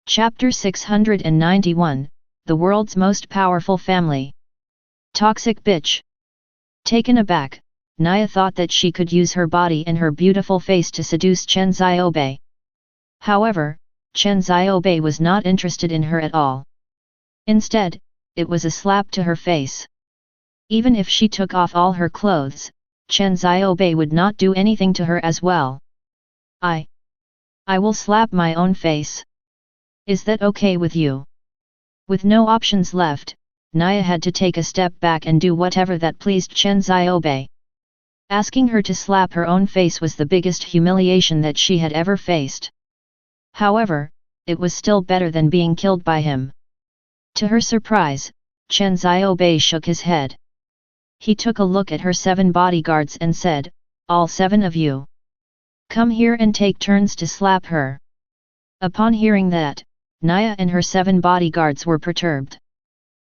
Chapter 691, The World's Most Powerful Family. Toxic Bitch. Taken aback, Naya thought that she could use her body and her beautiful face to seduce Chen Xiaobei. However, Chen Xiaobei was not interested in her at all. Instead, it was a slap to her face. Even if she took off all her clothes, Chen Xiaobei would not do anything to her as well. I will slap my own face. Is that okay with you? With no options left, Naya had to take a step back and do whatever that pleased Chen Xiaobei. Asking her to slap her own face was the biggest humiliation that she had ever faced. However, it was still better than being killed by him. To her surprise, Chen Xiaobei shook his head. He took a look at her 7 bodyguards and said, "All 7 of you. Come here and take turns to slap her." Upon hearing that, Naya and her 7 bodyguards were perturbed.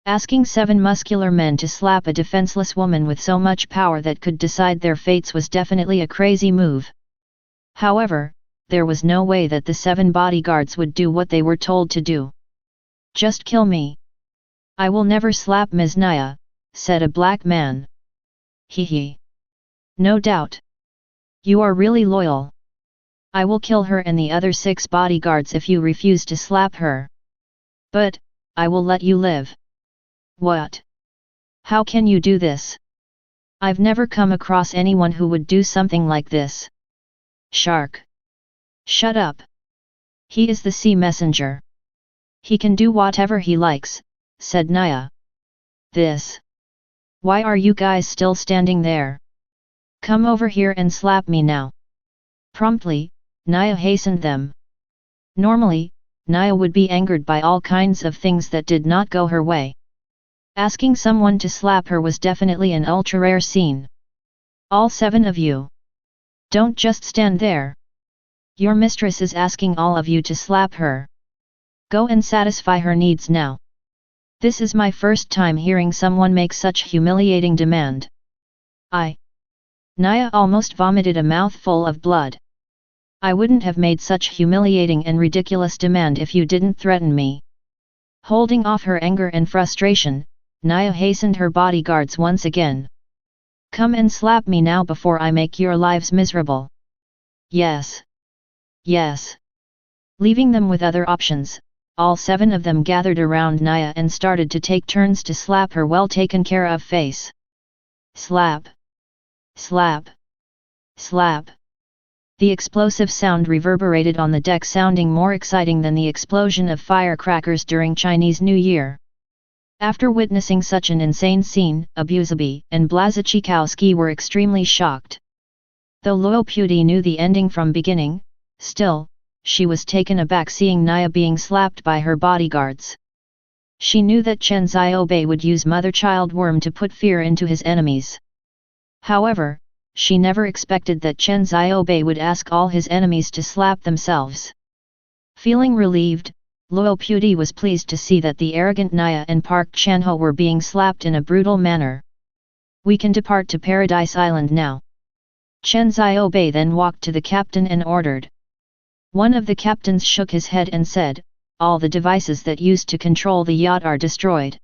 Asking 7 muscular men to slap a defenseless woman with so much power that could decide their fates was definitely a crazy move. However, there was no way that the 7 bodyguards would do what they were told to do. "Just kill me. I will never slap Ms. Naya," said a black man. "Hee. No doubt. You are really loyal. I will kill her and the other 6 bodyguards if you refuse to slap her. But, I will let you live." "What? How can you do this? I've never come across anyone who would do something like this." "Shark. Shut up. He is the sea messenger. He can do whatever he likes," said Naya. "This. Why are you guys still standing there? Come over here and slap me now." Promptly, Naya hastened them. Normally, Naya would be angered by all kinds of things that did not go her way. Asking someone to slap her was definitely an ultra-rare scene. "All 7 of you. Don't just stand there. Your mistress is asking all of you to slap her. Go and satisfy her needs now. This is my first time hearing someone make such humiliating demand." Naya almost vomited a mouthful of blood. "I wouldn't have made such humiliating and ridiculous demand if you didn't threaten me." Holding off her anger and frustration, Naya hastened her bodyguards once again. "Come and slap me now before I make your lives miserable." "Yes. Yes." Leaving them with other options, all 7 of them gathered around Naya and started to take turns to slap her well taken care of face. Slap. Slap. Slap. The explosive sound reverberated on the deck, sounding more exciting than the explosion of firecrackers during Chinese New Year. After witnessing such an insane scene, Abuzabi and Blazachikowski were extremely shocked. Though Luo Puti knew the ending from beginning, still, she was taken aback seeing Naya being slapped by her bodyguards. She knew that Chen Xiaobei would use mother-child worm to put fear into his enemies. However, she never expected that Chen Xiaobei would ask all his enemies to slap themselves. Feeling relieved, Luo Puti was pleased to see that the arrogant Naya and Park Chanho were being slapped in a brutal manner. "We can depart to Paradise Island now." Chen Xiaobei then walked to the captain and ordered. One of the captains shook his head and said, "All the devices that used to control the yacht are destroyed.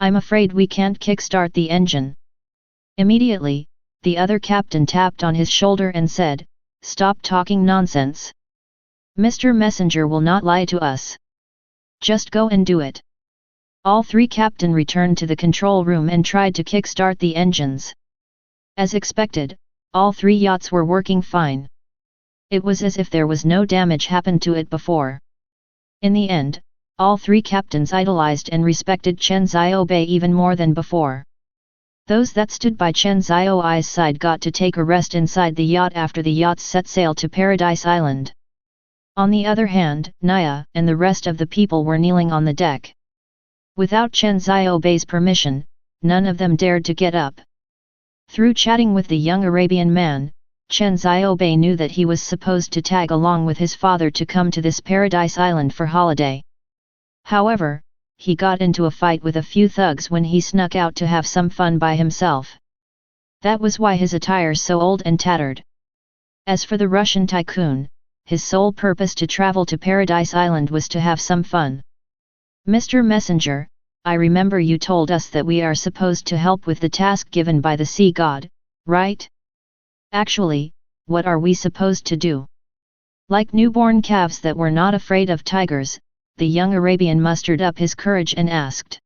I'm afraid we can't kickstart the engine." Immediately, the other captain tapped on his shoulder and said, "Stop talking nonsense. Mr. Messenger will not lie to us. Just go and do it." All 3 captains returned to the control room and tried to kickstart the engines. As expected, all 3 yachts were working fine. It was as if there was no damage happened to it before. In the end, all 3 captains idolized and respected Chen Xiaobei even more than before. Those that stood by Chen Xiaobei's side got to take a rest inside the yacht after the yachts set sail to Paradise Island. On the other hand, Naya and the rest of the people were kneeling on the deck. Without Chen Xiaobei's permission, none of them dared to get up. Through chatting with the young Arabian man, Chen Xiaobei knew that he was supposed to tag along with his father to come to this Paradise Island for holiday. However, he got into a fight with a few thugs when he snuck out to have some fun by himself. That was why his attire so old and tattered. As for the Russian tycoon, his sole purpose to travel to Paradise Island was to have some fun. Mr. Messenger, I remember you told us that we are supposed to help with the task given by the sea god, right? Actually, what are we supposed to do? Like newborn calves that were not afraid of tigers, the young Arabian mustered up his courage and asked.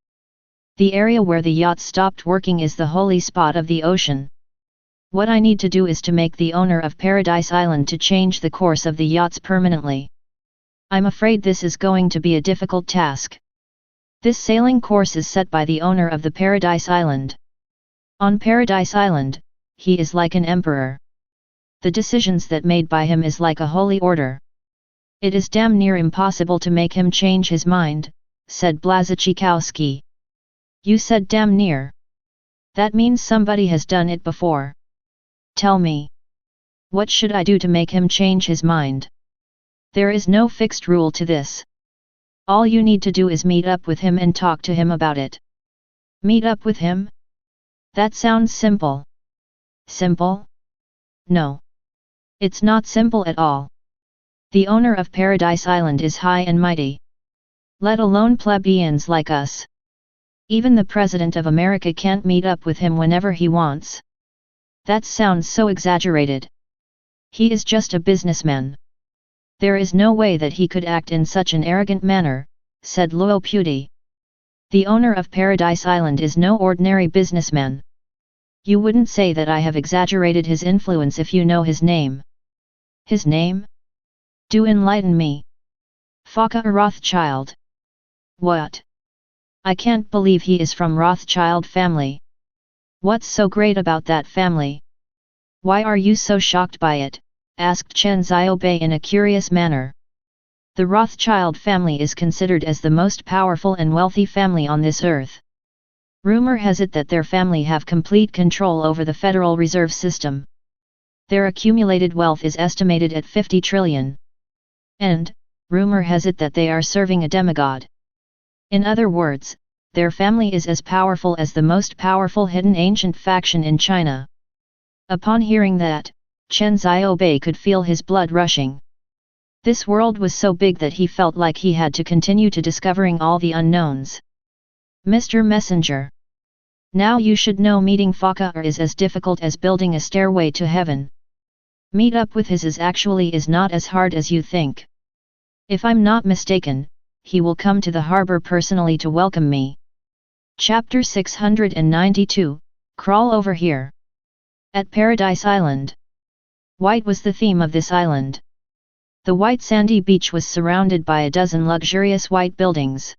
The area where the yacht stopped working is the holy spot of the ocean. What I need to do is to make the owner of Paradise Island to change the course of the yachts permanently. I'm afraid this is going to be a difficult task. This sailing course is set by the owner of the Paradise Island. On Paradise Island, he is like an emperor. The decisions that made by him is like a holy order. It is damn near impossible to make him change his mind, said Blazachikowski. You said damn near. That means somebody has done it before. Tell me. What should I do to make him change his mind? There is no fixed rule to this. All you need to do is meet up with him and talk to him about it. Meet up with him? That sounds simple. Simple? No. It's not simple at all. The owner of Paradise Island is high and mighty. Let alone plebeians like us. Even the President of America can't meet up with him whenever he wants. That sounds so exaggerated. He is just a businessman. There is no way that he could act in such an arrogant manner, said Luo Puti. The owner of Paradise Island is no ordinary businessman. You wouldn't say that I have exaggerated his influence if you know his name. His name? Do enlighten me. Faka Rothschild. What? I can't believe he is from Rothschild family. What's so great about that family? Why are you so shocked by it? Asked Chen Xiaobei in a curious manner. The Rothschild family is considered as the most powerful and wealthy family on this earth. Rumor has it that their family have complete control over the Federal Reserve System. Their accumulated wealth is estimated at 50 trillion. And, rumor has it that they are serving a demigod. In other words, their family is as powerful as the most powerful hidden ancient faction in China. Upon hearing that, Chen Xiaobei could feel his blood rushing. This world was so big that he felt like he had to continue to discovering all the unknowns. Mr. Messenger. Now you should know meeting Faka is as difficult as building a stairway to heaven. Meet up with his is not as hard as you think. If I'm not mistaken, he will come to the harbor personally to welcome me. Chapter 692, Crawl Over Here. At Paradise Island. White was the theme of this island. The white sandy beach was surrounded by a dozen luxurious white buildings.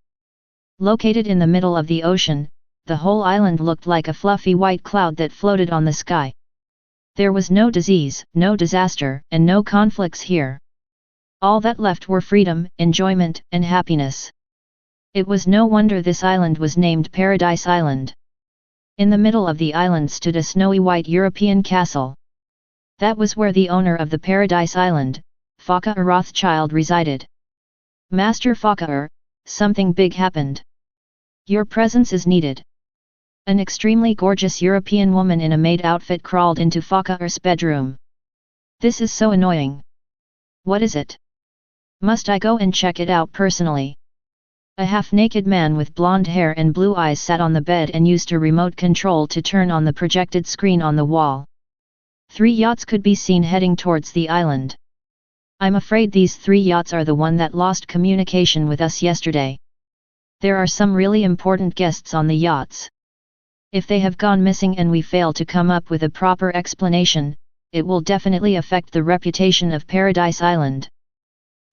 Located in the middle of the ocean, the whole island looked like a fluffy white cloud that floated on the sky. There was no disease, no disaster, and no conflicts here. All that left were freedom, enjoyment, and happiness. It was no wonder this island was named Paradise Island. In the middle of the island stood a snowy white European castle. That was where the owner of the Paradise Island, Faka Rothschild, resided. Master Faka, something big happened. Your presence is needed. An extremely gorgeous European woman in a maid outfit crawled into Faka's bedroom. This is so annoying. What is it? Must I go and check it out personally? A half-naked man with blonde hair and blue eyes sat on the bed and used a remote control to turn on the projected screen on the wall. 3 yachts could be seen heading towards the island. I'm afraid these 3 yachts are the one that lost communication with us yesterday. There are some really important guests on the yachts. If they have gone missing and we fail to come up with a proper explanation, it will definitely affect the reputation of Paradise Island.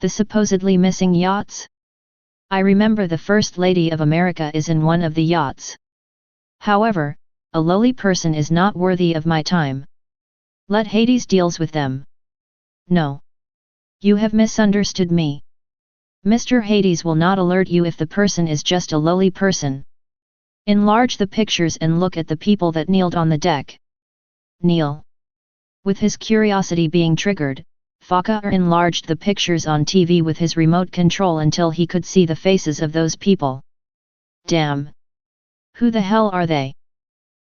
The supposedly missing yachts? I remember the First Lady of America is in one of the yachts. However, a lowly person is not worthy of my time. Let Hades deals with them. No. You have misunderstood me. Mr. Hades will not alert you if the person is just a lowly person. Enlarge the pictures and look at the people that kneeled on the deck. Kneel. With his curiosity being triggered, Faka enlarged the pictures on TV with his remote control until he could see the faces of those people. Damn! Who the hell are they?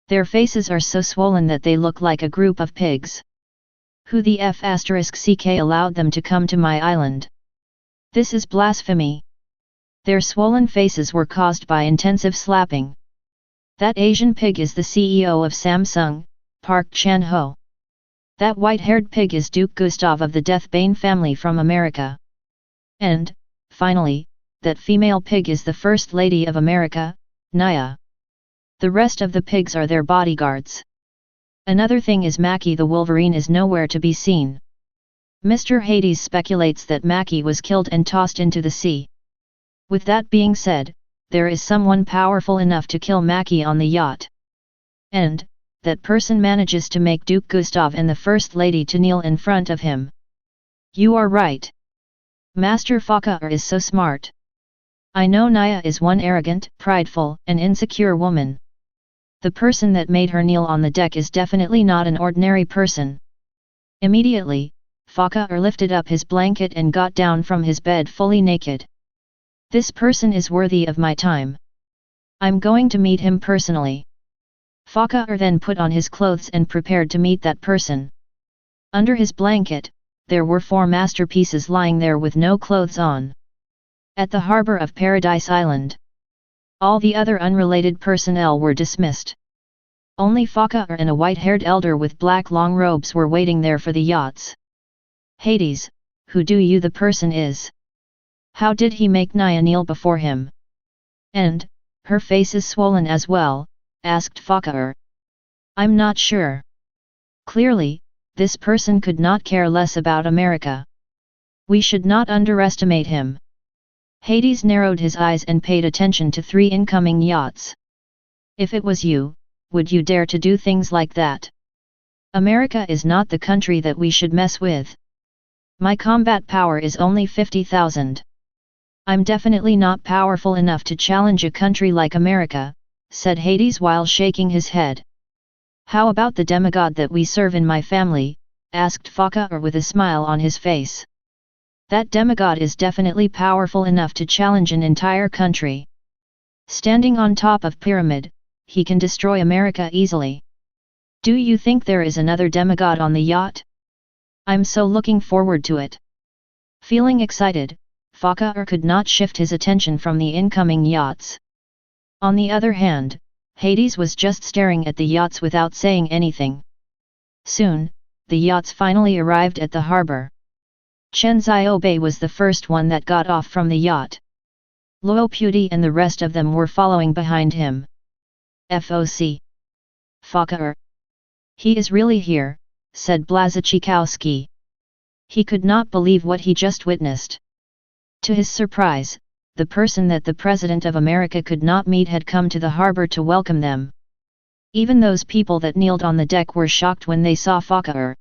Their faces are so swollen that they look like a group of pigs. Who the f***ck allowed them to come to my island? This is blasphemy. Their swollen faces were caused by intensive slapping. That Asian pig is the CEO of Samsung, Park Chan-ho. That white-haired pig is Duke Gustav of the Deathbane family from America. And, finally, that female pig is the First Lady of America, Nya. The rest of the pigs are their bodyguards. Another thing is Mackie the Wolverine is nowhere to be seen. Mr. Hades speculates that Mackie was killed and tossed into the sea. With that being said, there is someone powerful enough to kill Mackie on the yacht. And, that person manages to make Duke Gustav and the First Lady to kneel in front of him. You are right. Master Faka is so smart. I know Nya is one arrogant, prideful, and insecure woman. The person that made her kneel on the deck is definitely not an ordinary person. Immediately, Faka lifted up his blanket and got down from his bed fully naked. This person is worthy of my time. I'm going to meet him personally. Faka then put on his clothes and prepared to meet that person. Under his blanket, there were 4 masterpieces lying there with no clothes on. At the harbor of Paradise Island. All the other unrelated personnel were dismissed. Only Faka and a white-haired elder with black long robes were waiting there for the yachts. Hades, who do you the person is? How did he make Nya kneel before him? And, her face is swollen as well, asked Faka. I'm not sure. Clearly, this person could not care less about America. We should not underestimate him. Hades narrowed his eyes and paid attention to 3 incoming yachts. If it was you, would you dare to do things like that? America is not the country that we should mess with. My combat power is only 50,000. I'm definitely not powerful enough to challenge a country like America, said Hades while shaking his head. How about the demigod that we serve in my family? Asked Faka with a smile on his face. That demigod is definitely powerful enough to challenge an entire country. Standing on top of pyramid, he can destroy America easily. Do you think there is another demigod on the yacht? I'm so looking forward to it. Feeling excited, Faka could not shift his attention from the incoming yachts. On the other hand, Hades was just staring at the yachts without saying anything. Soon, the yachts finally arrived at the harbor. Chen Xiaobei was the first one that got off from the yacht. Luo Puti and the rest of them were following behind him. FOC. Faka. He is really here, said Blazachikowski. He could not believe what he just witnessed. To his surprise, the person that the President of America could not meet had come to the harbor to welcome them. Even those people that kneeled on the deck were shocked when they saw Faka.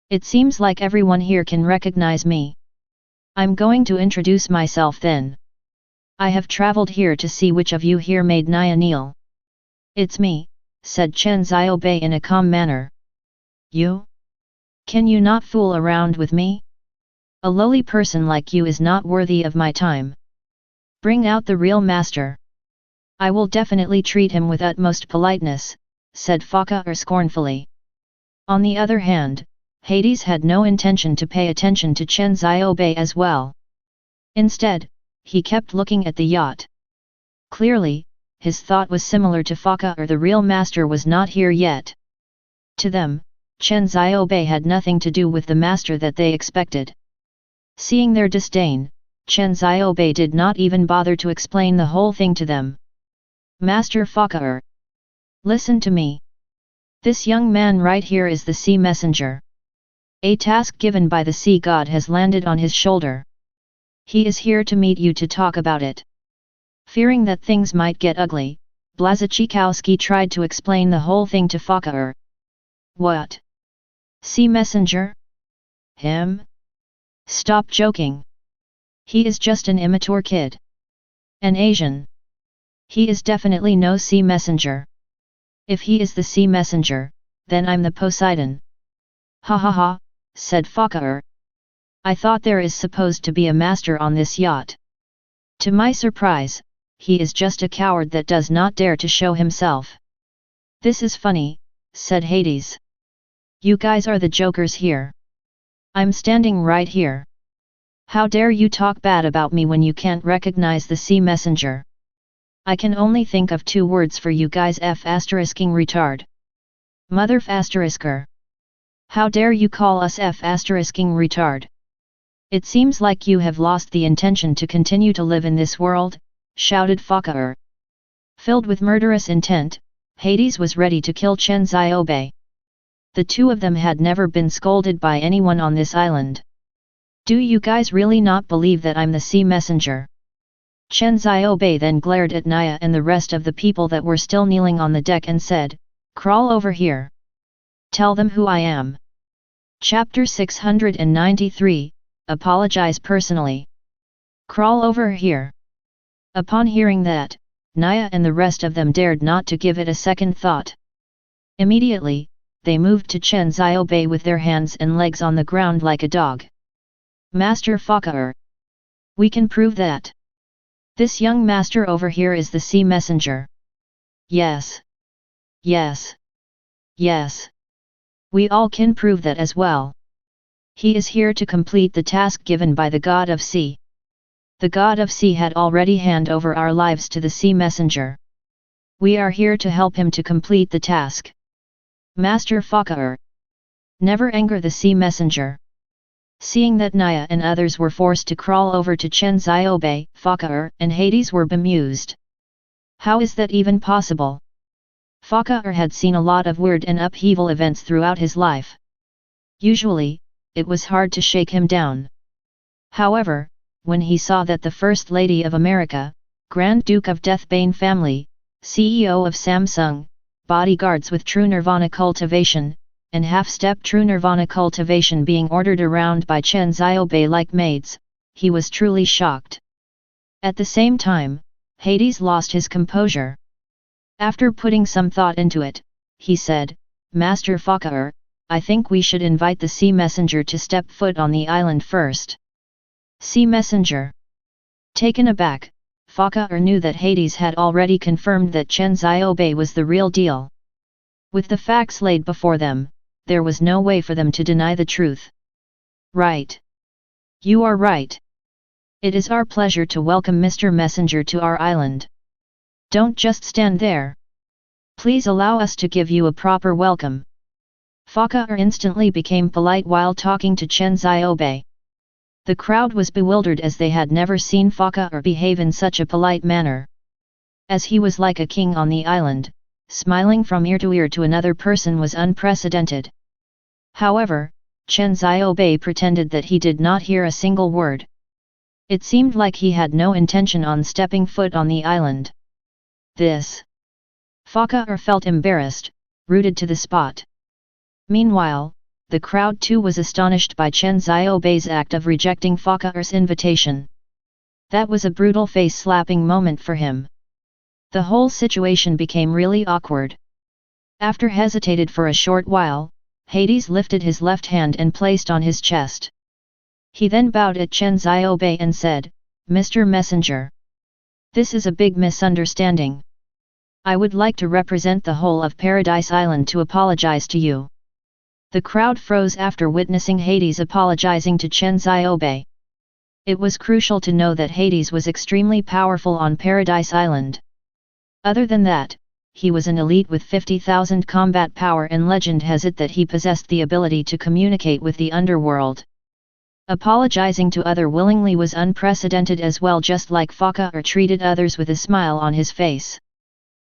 It seems like everyone here can recognize me. I'm going to introduce myself then. I have traveled here to see which of you here made Nya kneel. It's me, said Chen Xiaobei in a calm manner. You? Can you not fool around with me? A lowly person like you is not worthy of my time. Bring out the real master. I will definitely treat him with utmost politeness, said Faka scornfully. On the other hand, Hades had no intention to pay attention to Chen Xiaobei as well. Instead, he kept looking at the yacht. Clearly, his thought was similar to Faka, the real master was not here yet. To them, Chen Xiaobei had nothing to do with the master that they expected. Seeing their disdain, Chen Xiaobei did not even bother to explain the whole thing to them. Master Faka. Listen to me. This young man right here is the sea messenger. A task given by the sea god has landed on his shoulder. He is here to meet you to talk about it. Fearing that things might get ugly, Blazachikowski tried to explain the whole thing to Faka. What? Sea messenger? Him? Stop joking. He is just an immature kid. An Asian. He is definitely no sea messenger. If he is the sea messenger, then I'm the Poseidon. Ha ha ha, said Faka. I thought there is supposed to be a master on this yacht. To my surprise, he is just a coward that does not dare to show himself. This is funny, said Hades. You guys are the jokers here. I'm standing right here. How dare you talk bad about me when you can't recognize the sea messenger? I can only think of 2 words for you guys: f***ing retard. Mother f***er. How dare you call us f***ing retard? It seems like you have lost the intention to continue to live in this world, shouted Faka. Filled with murderous intent, Hades was ready to kill Chen Xiaobei. The 2 of them had never been scolded by anyone on this island. Do you guys really not believe that I'm the sea messenger? Chen Xiaobei then glared at Naya and the rest of the people that were still kneeling on the deck and said, "Crawl over here. Tell them who I am." Chapter 693, Apologize Personally. Crawl over here. Upon hearing that, Naya and the rest of them dared not to give it a second thought. Immediately, they moved to Chen Xiaobei with their hands and legs on the ground like a dog. "Master Faka, we can prove that. This young master over here is the sea messenger." "Yes. Yes. Yes. We all can prove that as well. He is here to complete the task given by the God of Sea. The God of Sea had already handed over our lives to the sea messenger. We are here to help him to complete the task. Master Faka, never anger the sea messenger." Seeing that Naya and others were forced to crawl over to Chen Xiaobei, Faka and Hades were bemused. How is that even possible? Faka had seen a lot of weird and upheaval events throughout his life. Usually, it was hard to shake him down. However, when he saw that the First Lady of America, Grand Duke of Deathbane family, CEO of Samsung, bodyguards with true nirvana cultivation, and half-step true nirvana cultivation being ordered around by Chen Xiaobei like maids, he was truly shocked. At the same time, Hades lost his composure. After putting some thought into it, he said, "Master Faka, I think we should invite the sea messenger to step foot on the island first." Sea messenger. Taken aback, Faka knew that Hades had already confirmed that Chen Xiaobei was the real deal. With the facts laid before them, there was no way for them to deny the truth. "Right. You are right. It is our pleasure to welcome Mr. Messenger to our island. Don't just stand there. Please allow us to give you a proper welcome." Faka instantly became polite while talking to Chen Xiaobei. The crowd was bewildered as they had never seen Faka behave in such a polite manner. As he was like a king on the island, smiling from ear to ear to another person was unprecedented. However, Chen Xiaobei pretended that he did not hear a single word. It seemed like he had no intention on stepping foot on the island. This. Faka felt embarrassed, rooted to the spot. Meanwhile, the crowd too was astonished by Chen Xiaobei's act of rejecting Faka's invitation. That was a brutal face-slapping moment for him. The whole situation became really awkward. After hesitated for a short while, Hades lifted his left hand and placed on his chest. He then bowed at Chen Xiaobei and said, "Mr. Messenger. This is a big misunderstanding. I would like to represent the whole of Paradise Island to apologize to you." The crowd froze after witnessing Hades apologizing to Chen Xiaobei. It was crucial to know that Hades was extremely powerful on Paradise Island. Other than that, he was an elite with 50,000 combat power, and legend has it that he possessed the ability to communicate with the underworld. Apologizing to others willingly was unprecedented as well, just like Faka treated others with a smile on his face.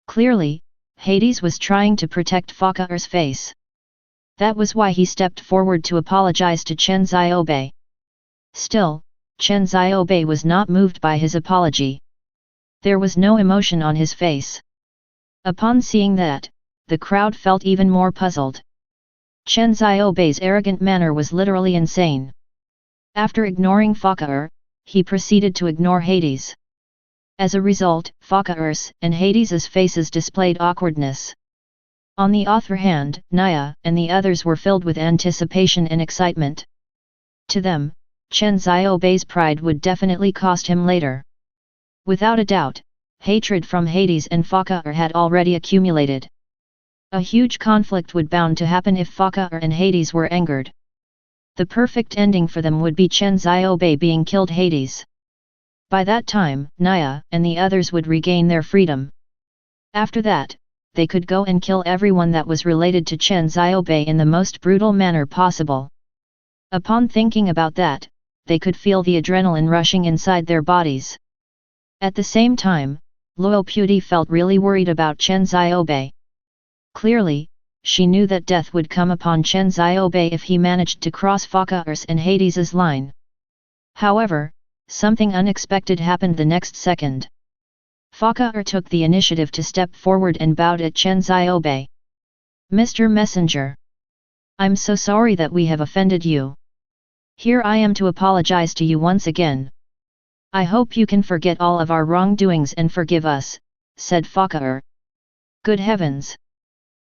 Clearly, Hades was trying to protect Faka's face. That was why he stepped forward to apologize to Chen Xiaobei. Still, Chen Xiaobei was not moved by his apology. There was no emotion on his face. Upon seeing that, the crowd felt even more puzzled. Chen Xiaobei's arrogant manner was literally insane. After ignoring Faka, he proceeded to ignore Hades. As a result, Faka's and Hades's faces displayed awkwardness. On the other hand, Naya and the others were filled with anticipation and excitement. To them, Chen Xiaobei's pride would definitely cost him later. Without a doubt, hatred from Hades and Faka had already accumulated. A huge conflict would bound to happen if Fakar and Hades were angered. The perfect ending for them would be Chen Xiaobei being killed Hades. By that time, Naya and the others would regain their freedom. After that, they could go and kill everyone that was related to Chen Xiaobei in the most brutal manner possible. Upon thinking about that, they could feel the adrenaline rushing inside their bodies. At the same time, Luo Puti felt really worried about Chen Xiaobei. Clearly, she knew that death would come upon Chen Xiaobei if he managed to cross Fakar's and Hades's line. However, something unexpected happened the next second. Fakar took the initiative to step forward and bowed at Chen Xiaobei. "Mr. Messenger. I'm so sorry that we have offended you. Here I am to apologize to you once again. I hope you can forget all of our wrongdoings and forgive us," said Fakar. "Good heavens!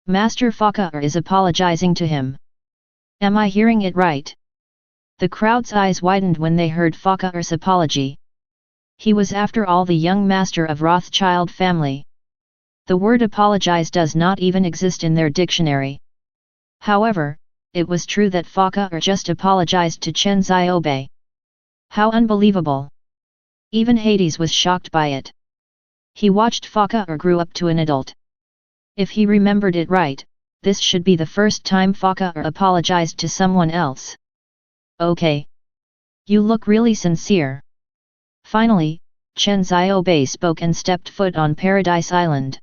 Master Fakar is apologizing to him. Am I hearing it right?" The crowd's eyes widened when they heard Fakar's apology. He was after all the young master of Rothschild family. The word apologize does not even exist in their dictionary. However, it was true that Fakar just apologized to Chen Xiaobei. How unbelievable! Even Hades was shocked by it. He watched Fakar grow up to an adult. If he remembered it right, this should be the first time Fakar apologized to someone else. "Okay. You look really sincere." Finally, Chen Xiaobei spoke and stepped foot on Paradise Island.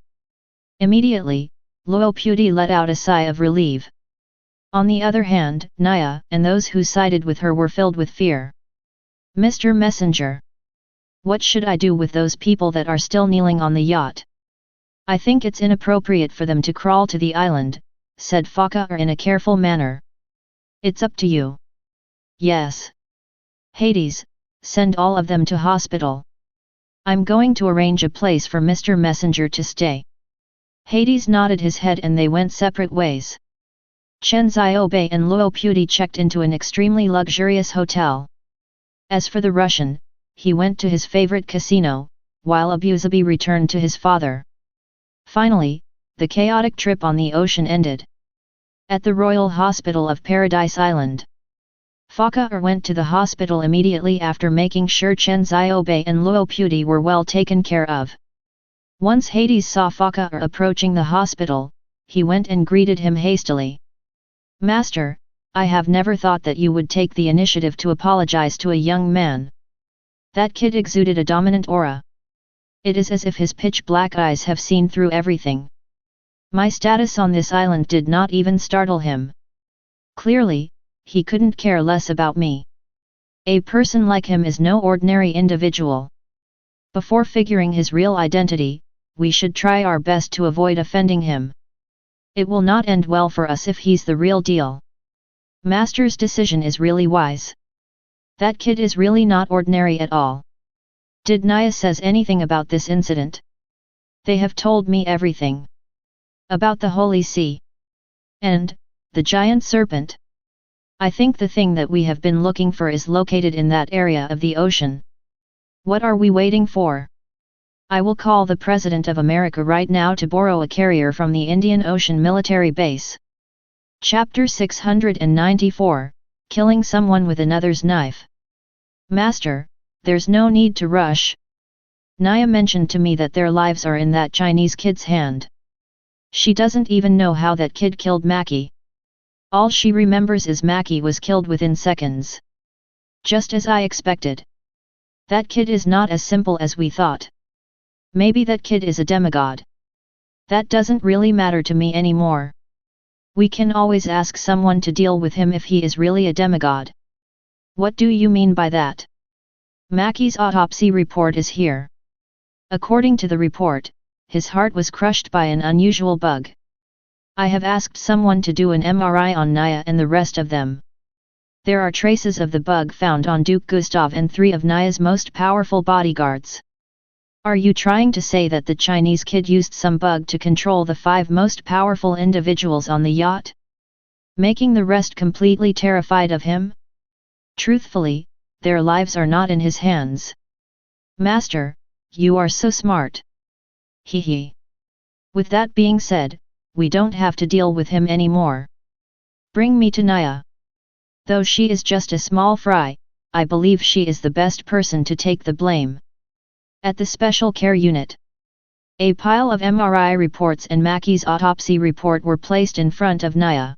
Immediately, Luo Puti let out a sigh of relief. On the other hand, Naya and those who sided with her were filled with fear. "Mr. Messenger. What should I do with those people that are still kneeling on the yacht? I think it's inappropriate for them to crawl to the island," said Fakar in a careful manner. "It's up to you." "Yes. Hades, send all of them to hospital. I'm going to arrange a place for Mr. Messenger to stay." Hades nodded his head and they went separate ways. Chen Xiaobei and Luo Puti checked into an extremely luxurious hotel. As for the Russian, he went to his favorite casino, while Abuzabi returned to his father. Finally, the chaotic trip on the ocean ended. At the Royal Hospital of Paradise Island, Fakar went to the hospital immediately after making sure Chen Xiaobei and Luo Puti were well taken care of. Once Hades saw Fakar approaching the hospital, he went and greeted him hastily. "Master, I have never thought that you would take the initiative to apologize to a young man. That kid exuded a dominant aura. It is as if his pitch-black eyes have seen through everything. My status on this island did not even startle him. Clearly, he couldn't care less about me. A person like him is no ordinary individual. Before figuring his real identity, we should try our best to avoid offending him. It will not end well for us if he's the real deal. Master's decision is really wise. That kid is really not ordinary at all. Did Naya says anything about this incident? They have told me everything. About the Holy Sea. And, the giant serpent. I think the thing that we have been looking for is located in that area of the ocean. What are we waiting for? I will call the President of America right now to borrow a carrier from the Indian Ocean Military Base." Chapter 694, Killing Someone with Another's Knife. "Master, there's no need to rush. Naya mentioned to me that their lives are in that Chinese kid's hand. She doesn't even know how that kid killed Maki. All she remembers is Maki was killed within seconds. Just as I expected. That kid is not as simple as we thought. Maybe that kid is a demigod. That doesn't really matter to me anymore. We can always ask someone to deal with him if he is really a demigod." "What do you mean by that?" "Maki's autopsy report is here. According to the report, his heart was crushed by an unusual bug. I have asked someone to do an MRI on Naya and the rest of them. There are traces of the bug found on Duke Gustav and 3 of Naya's most powerful bodyguards. Are you trying to say that the Chinese kid used some bug to control the 5 most powerful individuals on the yacht? Making the rest completely terrified of him? Truthfully, their lives are not in his hands." "Master, you are so smart. Hee hee. With that being said, we don't have to deal with him anymore. Bring me to Naya. Though she is just a small fry, I believe she is the best person to take the blame. At the Special Care Unit, a pile of MRI reports and Mackey's autopsy report were placed in front of Naya.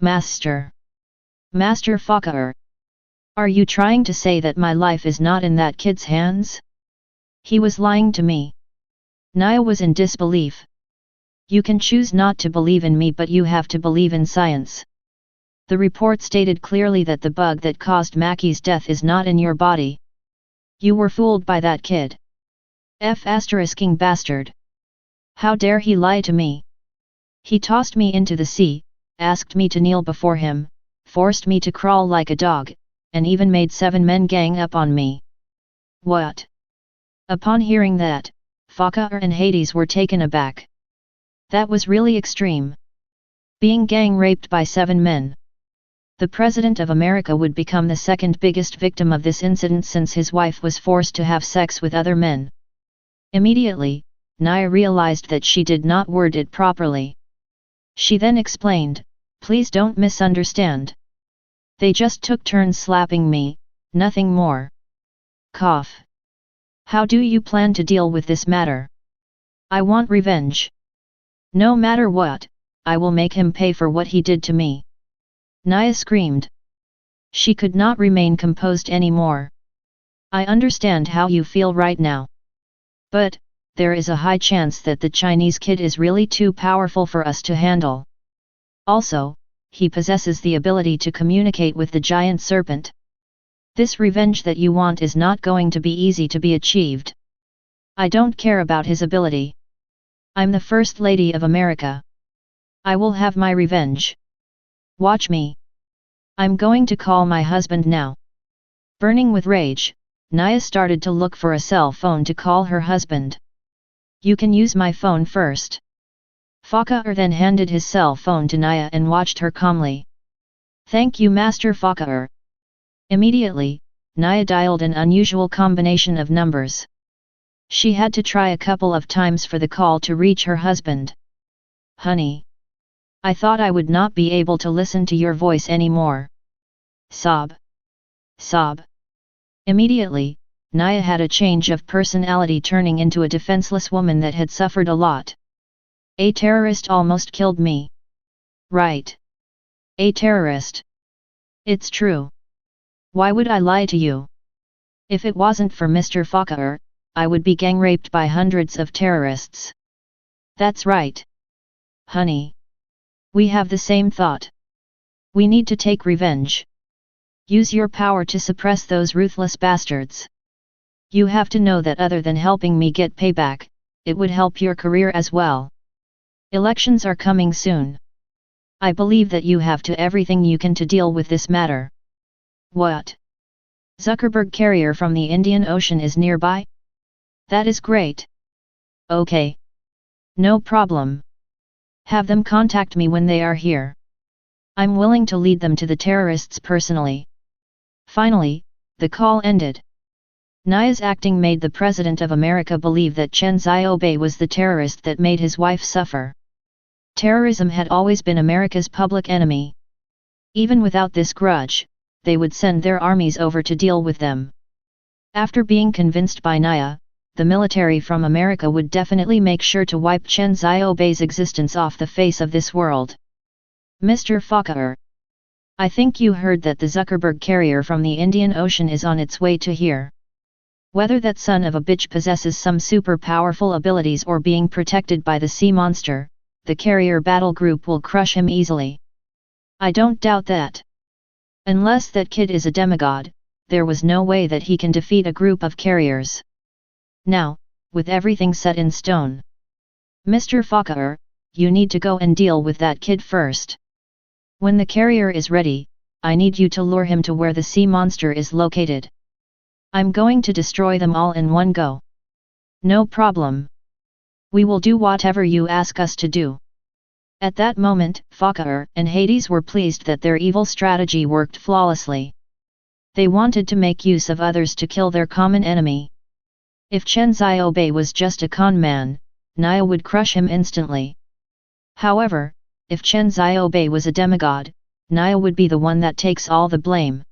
Master Fakir. Are you trying to say that my life is not in that kid's hands? He was lying to me. Naya was in disbelief. You can choose not to believe in me, but you have to believe in science. The report stated clearly that the bug that caused Mackey's death is not in your body. You were fooled by that kid. King bastard. How dare he lie to me? He tossed me into the sea, asked me to kneel before him, forced me to crawl like a dog, and even made 7 men gang up on me. What? Upon hearing that, Fakir and Hades were taken aback. That was really extreme. Being gang raped by 7 men. The President of America would become the second biggest victim of this incident since his wife was forced to have sex with other men. Immediately, Naya realized that she did not word it properly. She then explained, "Please don't misunderstand. They just took turns slapping me, nothing more." Cough. How do you plan to deal with this matter? I want revenge. No matter what, I will make him pay for what he did to me. Naya screamed. She could not remain composed anymore. I understand how you feel right now. But, there is a high chance that the Chinese kid is really too powerful for us to handle. Also, he possesses the ability to communicate with the giant serpent. This revenge that you want is not going to be easy to be achieved. I don't care about his ability. I'm the First Lady of America. I will have my revenge. Watch me. I'm going to call my husband now. Burning with rage, Naya started to look for a cell phone to call her husband. You can use my phone first. Fakir then handed his cell phone to Naya and watched her calmly. Thank you, Master Fakir. Immediately, Naya dialed an unusual combination of numbers. She had to try a couple of times for the call to reach her husband. Honey. I thought I would not be able to listen to your voice anymore. Sob. Sob. Immediately, Naya had a change of personality, turning into a defenseless woman that had suffered a lot. A terrorist almost killed me. Right. A terrorist. It's true. Why would I lie to you? If it wasn't for Mr. Fakir, I would be gang raped by hundreds of terrorists. That's right. Honey. We have the same thought. We need to take revenge. Use your power to suppress those ruthless bastards. You have to know that other than helping me get payback, it would help your career as well. Elections are coming soon. I believe that you have to everything you can to deal with this matter. What? Zuckerberg carrier from the Indian Ocean is nearby? That is great. Okay. No problem. Have them contact me when they are here. I'm willing to lead them to the terrorists personally. Finally, the call ended. Naya's acting made the President of America believe that Chen Xiaobei was the terrorist that made his wife suffer. Terrorism had always been America's public enemy. Even without this grudge, they would send their armies over to deal with them. After being convinced by Naya, the military from America would definitely make sure to wipe Chen Xiaobei's existence off the face of this world. Mr. Fakir. I think you heard that the Zuckerberg carrier from the Indian Ocean is on its way to here. Whether that son of a bitch possesses some super powerful abilities or being protected by the sea monster, the carrier battle group will crush him easily. I don't doubt that. Unless that kid is a demigod, there was no way that he can defeat a group of carriers. Now, with everything set in stone. Mr. Fakir, you need to go and deal with that kid first. When the carrier is ready, I need you to lure him to where the sea monster is located. I'm going to destroy them all in one go. No problem. We will do whatever you ask us to do. At that moment, Fakir and Hades were pleased that their evil strategy worked flawlessly. They wanted to make use of others to kill their common enemy. If Chen Xiaobei was just a con man, Naya would crush him instantly. However, if Chen Xiaobei was a demigod, Naya would be the one that takes all the blame.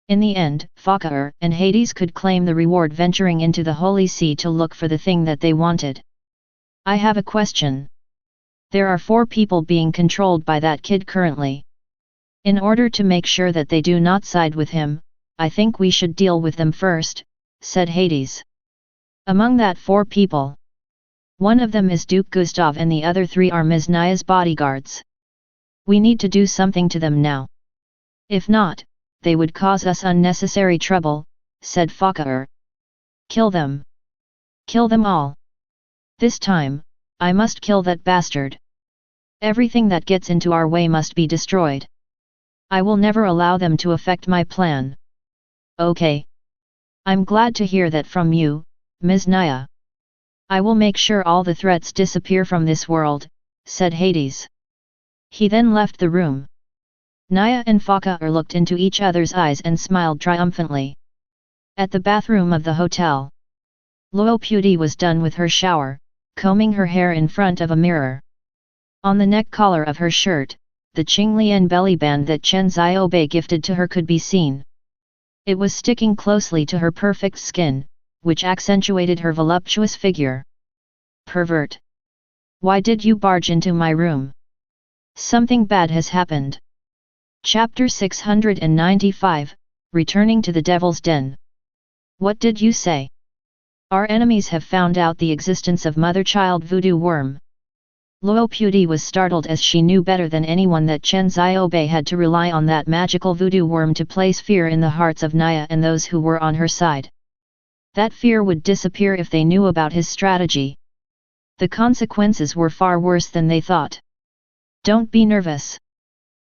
In the end, Fakir and Hades could claim the reward venturing into the Holy See to look for the thing that they wanted. I have a question. There are 4 people being controlled by that kid currently. In order to make sure that they do not side with him, I think we should deal with them first, said Hades. Among that 4 people, one of them is Duke Gustav and the other 3 are Ms. Naya's bodyguards. We need to do something to them now. If not, they would cause us unnecessary trouble, said Fakir. Kill them. Kill them all. This time, I must kill that bastard. Everything that gets into our way must be destroyed. I will never allow them to affect my plan. Okay. I'm glad to hear that from you, Ms. Naya. I will make sure all the threats disappear from this world, said Hades. He then left the room. Naya and Fakir looked into each other's eyes and smiled triumphantly. At the bathroom of the hotel, Luo Puti was done with her shower, combing her hair in front of a mirror. On the neck collar of her shirt, the Qinglian belly band that Chen Xiaobei gifted to her could be seen. It was sticking closely to her perfect skin, which accentuated her voluptuous figure. Pervert! Why did you barge into my room? Something bad has happened. Chapter 695, Returning to the Devil's Den. What did you say? Our enemies have found out the existence of mother-child voodoo worm. Luo Puti was startled as she knew better than anyone that Chen Xiaobei had to rely on that magical voodoo worm to place fear in the hearts of Naya and those who were on her side. That fear would disappear if they knew about his strategy. The consequences were far worse than they thought. Don't be nervous.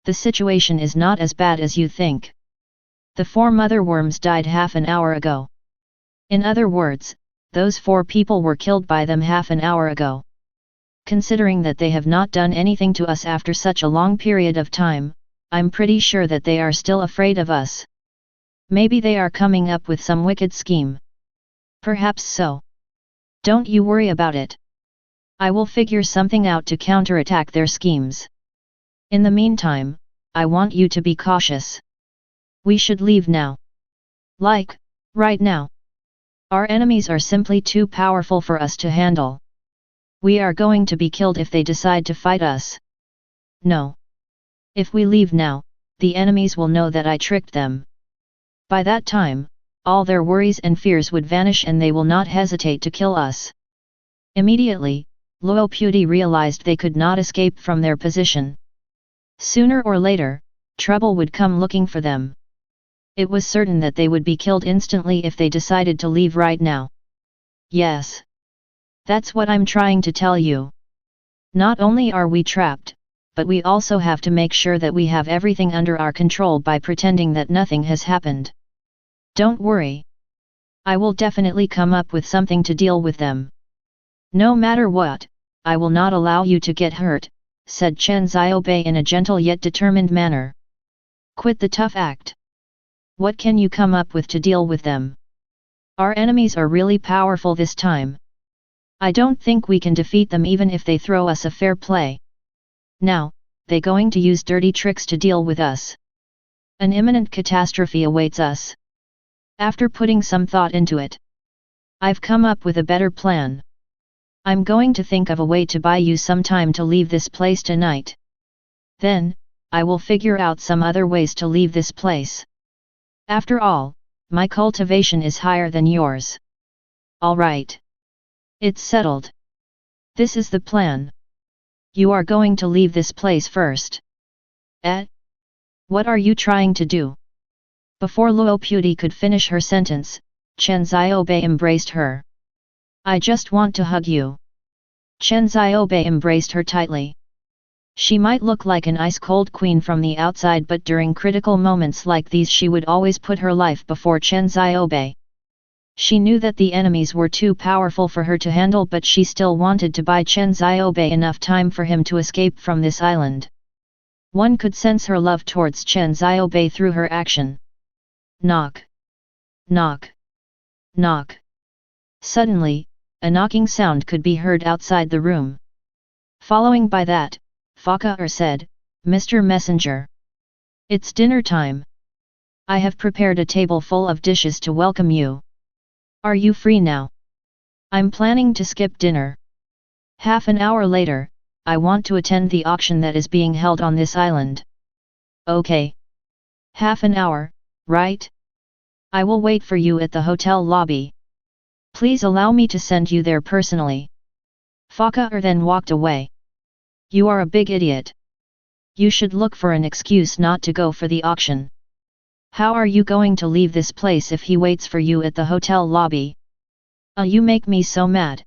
The situation is not as bad as you think. The 4 mother worms died half an hour ago. In other words, those 4 people were killed by them half an hour ago. Considering that they have not done anything to us after such a long period of time, I'm pretty sure that they are still afraid of us. Maybe they are coming up with some wicked scheme. Perhaps so. Don't you worry about it. I will figure something out to counterattack their schemes. In the meantime, I want you to be cautious. We should leave now. Like, right now. Our enemies are simply too powerful for us to handle. We are going to be killed if they decide to fight us. No. If we leave now, the enemies will know that I tricked them. By that time, all their worries and fears would vanish and they will not hesitate to kill us. Immediately, Luo Puti realized they could not escape from their position. Sooner or later, trouble would come looking for them. It was certain that they would be killed instantly if they decided to leave right now. Yes. That's what I'm trying to tell you. Not only are we trapped, but we also have to make sure that we have everything under our control by pretending that nothing has happened. Don't worry. I will definitely come up with something to deal with them. No matter what, I will not allow you to get hurt, said Chen Xiaobei in a gentle yet determined manner. Quit the tough act. What can you come up with to deal with them? Our enemies are really powerful this time. I don't think we can defeat them even if they throw us a fair play. Now, they going to use dirty tricks to deal with us. An imminent catastrophe awaits us. After putting some thought into it, I've come up with a better plan. I'm going to think of a way to buy you some time to leave this place tonight. Then, I will figure out some other ways to leave this place. After all, my cultivation is higher than yours. All right. It's settled. This is the plan. You are going to leave this place first. What are you trying to do? Before Luo Puti could finish her sentence, Chen Xiaobei embraced her. I just want to hug you. Chen Xiaobei embraced her tightly. She might look like an ice-cold queen from the outside, but during critical moments like these she would always put her life before Chen Xiaobei. She knew that the enemies were too powerful for her to handle, but she still wanted to buy Chen Xiaobei enough time for him to escape from this island. One could sense her love towards Chen Xiaobei through her action. Knock. Knock. Knock. Suddenly, a knocking sound could be heard outside the room. Following by that, Fakar said, "Mr. Messenger. It's dinner time. I have prepared a table full of dishes to welcome you. Are you free now? I'm planning to skip dinner. Half an hour later, I want to attend the auction that is being held on this island." "Okay. Half an hour, right? I will wait for you at the hotel lobby. Please allow me to send you there personally." Fakar then walked away. "You are a big idiot. You should look for an excuse not to go for the auction. How are you going to leave this place if he waits for you at the hotel lobby? You make me so mad."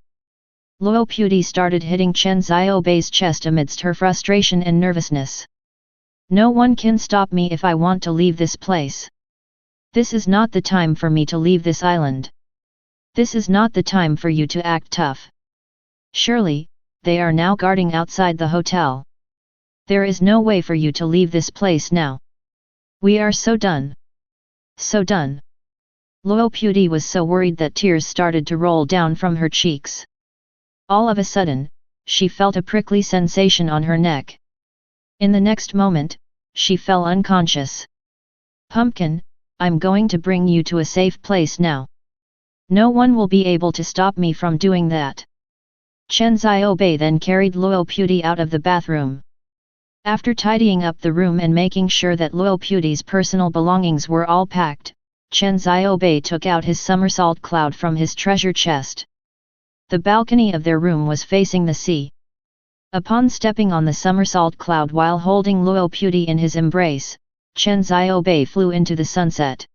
Luo Puti started hitting Chen Xiaobei's chest amidst her frustration and nervousness. "No one can stop me if I want to leave this place. This is not the time for me to leave this island. This is not the time for you to act tough. Surely, they are now guarding outside the hotel. There is no way for you to leave this place now. We are so done. So done." Luo Puti was so worried that tears started to roll down from her cheeks. All of a sudden, she felt a prickly sensation on her neck. In the next moment, she fell unconscious. "Pumpkin, I'm going to bring you to a safe place now. No one will be able to stop me from doing that." Chen Xiaobei then carried Luo Puti out of the bathroom. After tidying up the room and making sure that Luo Puti's personal belongings were all packed, Chen Xiaobei took out his somersault cloud from his treasure chest. The balcony of their room was facing the sea. Upon stepping on the somersault cloud while holding Luo Puti in his embrace, Chen Xiaobei flew into the sunset.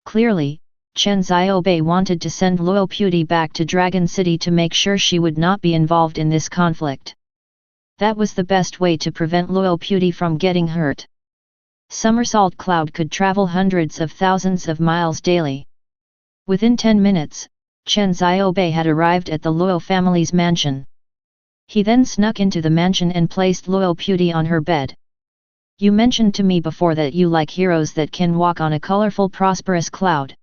Clearly, Chen Xiaobei wanted to send Luo Puti back to Dragon City to make sure she would not be involved in this conflict. That was the best way to prevent Luo Puti from getting hurt. Somersault Cloud could travel hundreds of thousands of miles daily. Within 10 minutes, Chen Xiaobei had arrived at the Luo family's mansion. He then snuck into the mansion and placed Luo Puti on her bed. "You mentioned to me before that you like heroes that can walk on a colorful prosperous cloud.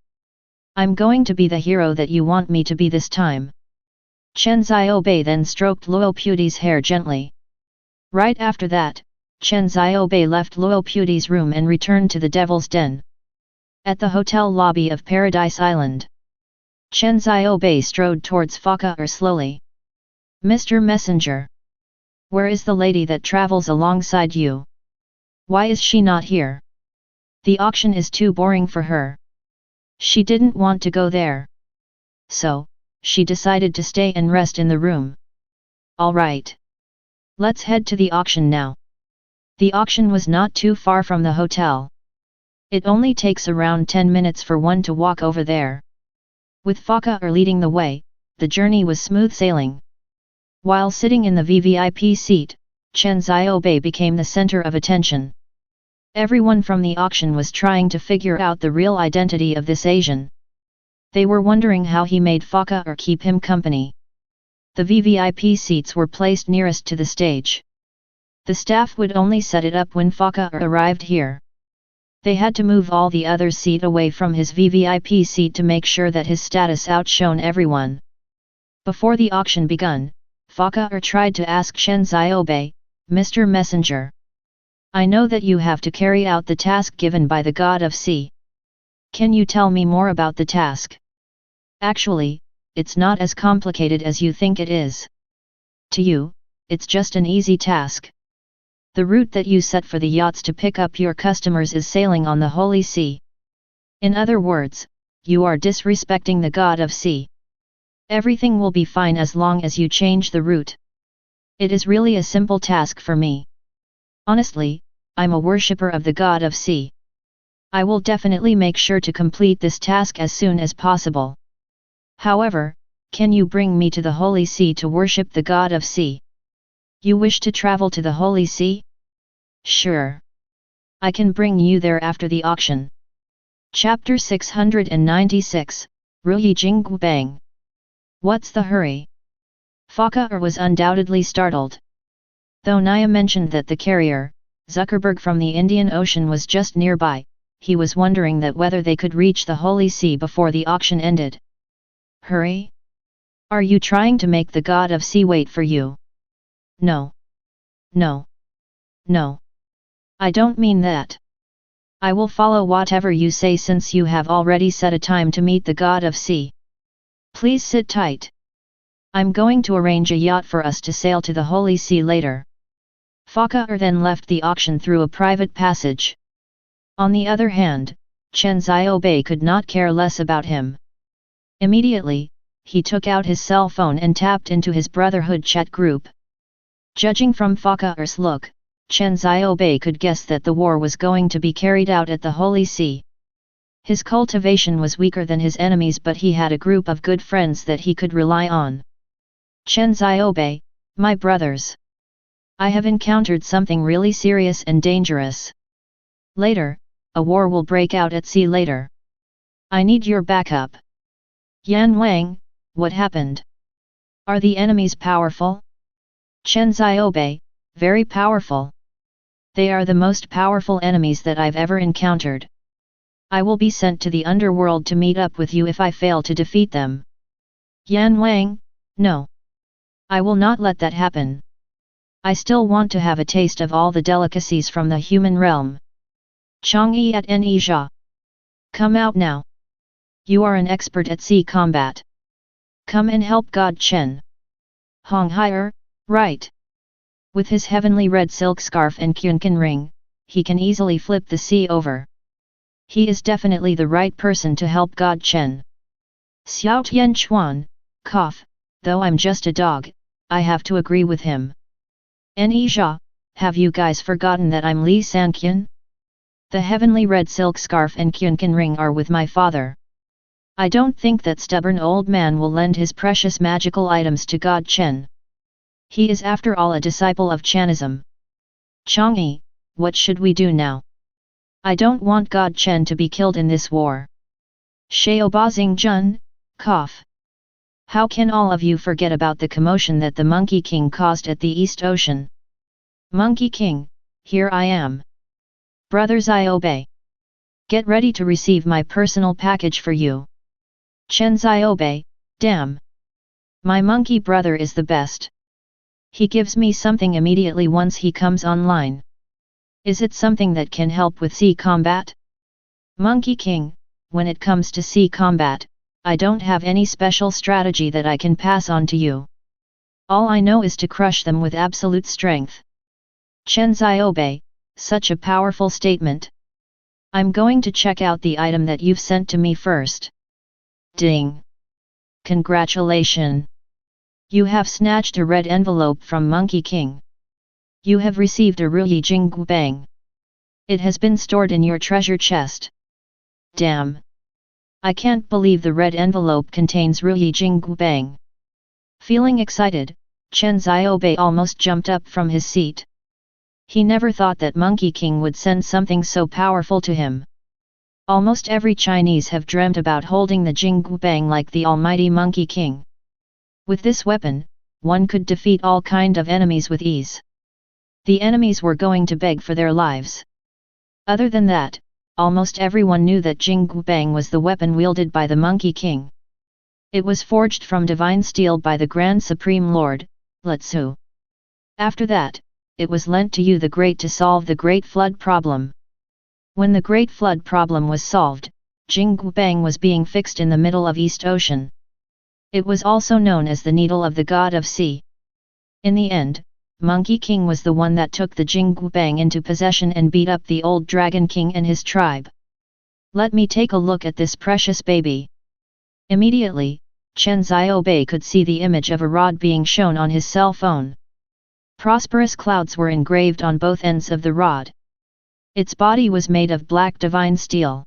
I'm going to be the hero that you want me to be this time." Chen Xiaobei then stroked Luo Puti's hair gently. Right after that, Chen Xiaobei left Luo Puti's room and returned to the Devil's Den. At the hotel lobby of Paradise Island, Chen Xiaobei strode towards Fakar slowly. "Mr. Messenger. Where is the lady that travels alongside you? Why is she not here? The auction is too boring for her. She didn't want to go there. So, she decided to stay and rest in the room. All right. Let's head to the auction now." The auction was not too far from the hotel. It only takes around 10 minutes for one to walk over there. With Fakar leading the way, the journey was smooth sailing. While sitting in the VVIP seat, Chen Xiaobei became the center of attention. Everyone from the auction was trying to figure out the real identity of this Asian. They were wondering how he made Fakar keep him company. The VVIP seats were placed nearest to the stage. The staff would only set it up when Fakar arrived here. They had to move all the others' seat away from his VVIP seat to make sure that his status outshone everyone. Before the auction begun, Fakar tried to ask Chen Xiaobei, "Mr. Messenger. I know that you have to carry out the task given by the God of Sea. Can you tell me more about the task? Actually, it's not as complicated as you think it is. To you, it's just an easy task. The route that you set for the yachts to pick up your customers is sailing on the Holy Sea. In other words, you are disrespecting the God of Sea. Everything will be fine as long as you change the route. It is really a simple task for me. Honestly, I'm a worshipper of the God of Sea. I will definitely make sure to complete this task as soon as possible. However, can you bring me to the Holy Sea to worship the God of Sea? You wish to travel to the Holy Sea? Sure. I can bring you there after the auction." Chapter 696, Ruyi Jinggu Bang. What's the hurry? Fakar was undoubtedly startled. Though Naya mentioned that the carrier, Zuckerberg from the Indian Ocean was just nearby, he was wondering that whether they could reach the Holy See before the auction ended. "Hurry? Are you trying to make the God of Sea wait for you?" No. No. No. I don't mean that. I will follow whatever you say since you have already set a time to meet the god of sea. Please sit tight. I'm going to arrange a yacht for us to sail to the Holy See later. Fakhar then left the auction through a private passage. On the other hand, Chen Xiaobei could not care less about him. Immediately, he took out his cell phone and tapped into his Brotherhood chat group. Judging from Fakhar's look, Chen Xiaobei could guess that the war was going to be carried out at the Holy See. His cultivation was weaker than his enemies, but he had a group of good friends that he could rely on. Chen Xiaobei, my brothers. I have encountered something really serious and dangerous. Later, a war will break out at sea later. I need your backup. Yan Wang, what happened? Are the enemies powerful? Chen Xiaobei, very powerful. They are the most powerful enemies that I've ever encountered. I will be sent to the underworld to meet up with you if I fail to defeat them. Yan Wang, no. I will not let that happen. I still want to have a taste of all the delicacies from the human realm. Chang'e at Nezha. Come out now. You are an expert at sea combat. Come and help God Chen. Hong Haier, right. With his heavenly red silk scarf and Quncan ring, he can easily flip the sea over. He is definitely the right person to help God Chen. Xiao Tian Chuan, cough, though I'm just a dog, I have to agree with him. Nezha, have you guys forgotten that I'm Li Sanqian? The heavenly red silk scarf and Quncan ring are with my father. I don't think that stubborn old man will lend his precious magical items to God Chen. He is after all a disciple of Chanism. Chang'e, what should we do now? I don't want God Chen to be killed in this war. Xiaoba Jun, cough. How can all of you forget about the commotion that the Monkey King caused at the East Ocean? Monkey King, here I am. Brothers, I obey. Get ready to receive my personal package for you. Chen Xiaobei, damn. My monkey brother is the best. He gives me something immediately once he comes online. Is it something that can help with sea combat? Monkey King, when it comes to sea combat, I don't have any special strategy that I can pass on to you. All I know is to crush them with absolute strength. Chen Xiaobei, such a powerful statement. I'm going to check out the item that you've sent to me first. Ding! Congratulations! You have snatched a red envelope from Monkey King. You have received a Ruyi Jinggu Bang. It has been stored in your treasure chest. Damn! I can't believe the red envelope contains Ruyi Jinggu Bang. Feeling excited, Chen Xiaobei almost jumped up from his seat. He never thought that Monkey King would send something so powerful to him. Almost every Chinese have dreamt about holding the Jinggu Bang like the almighty Monkey King. With this weapon, one could defeat all kind of enemies with ease. The enemies were going to beg for their lives. Other than that, almost everyone knew that Jinggu Bang was the weapon wielded by the Monkey King. It was forged from divine steel by the Grand Supreme Lord, Letsu. After that, it was lent to you the Great to solve the Great Flood problem. When the Great Flood problem was solved, Jinggu Bang was being fixed in the middle of East Ocean. It was also known as the Needle of the God of Sea. In the end, Monkey King was the one that took the Jinggu Bang into possession and beat up the old Dragon King and his tribe. Let me take a look at this precious baby. Immediately, Chen Xiaobei could see the image of a rod being shown on his cell phone. Prosperous clouds were engraved on both ends of the rod. Its body was made of black divine steel.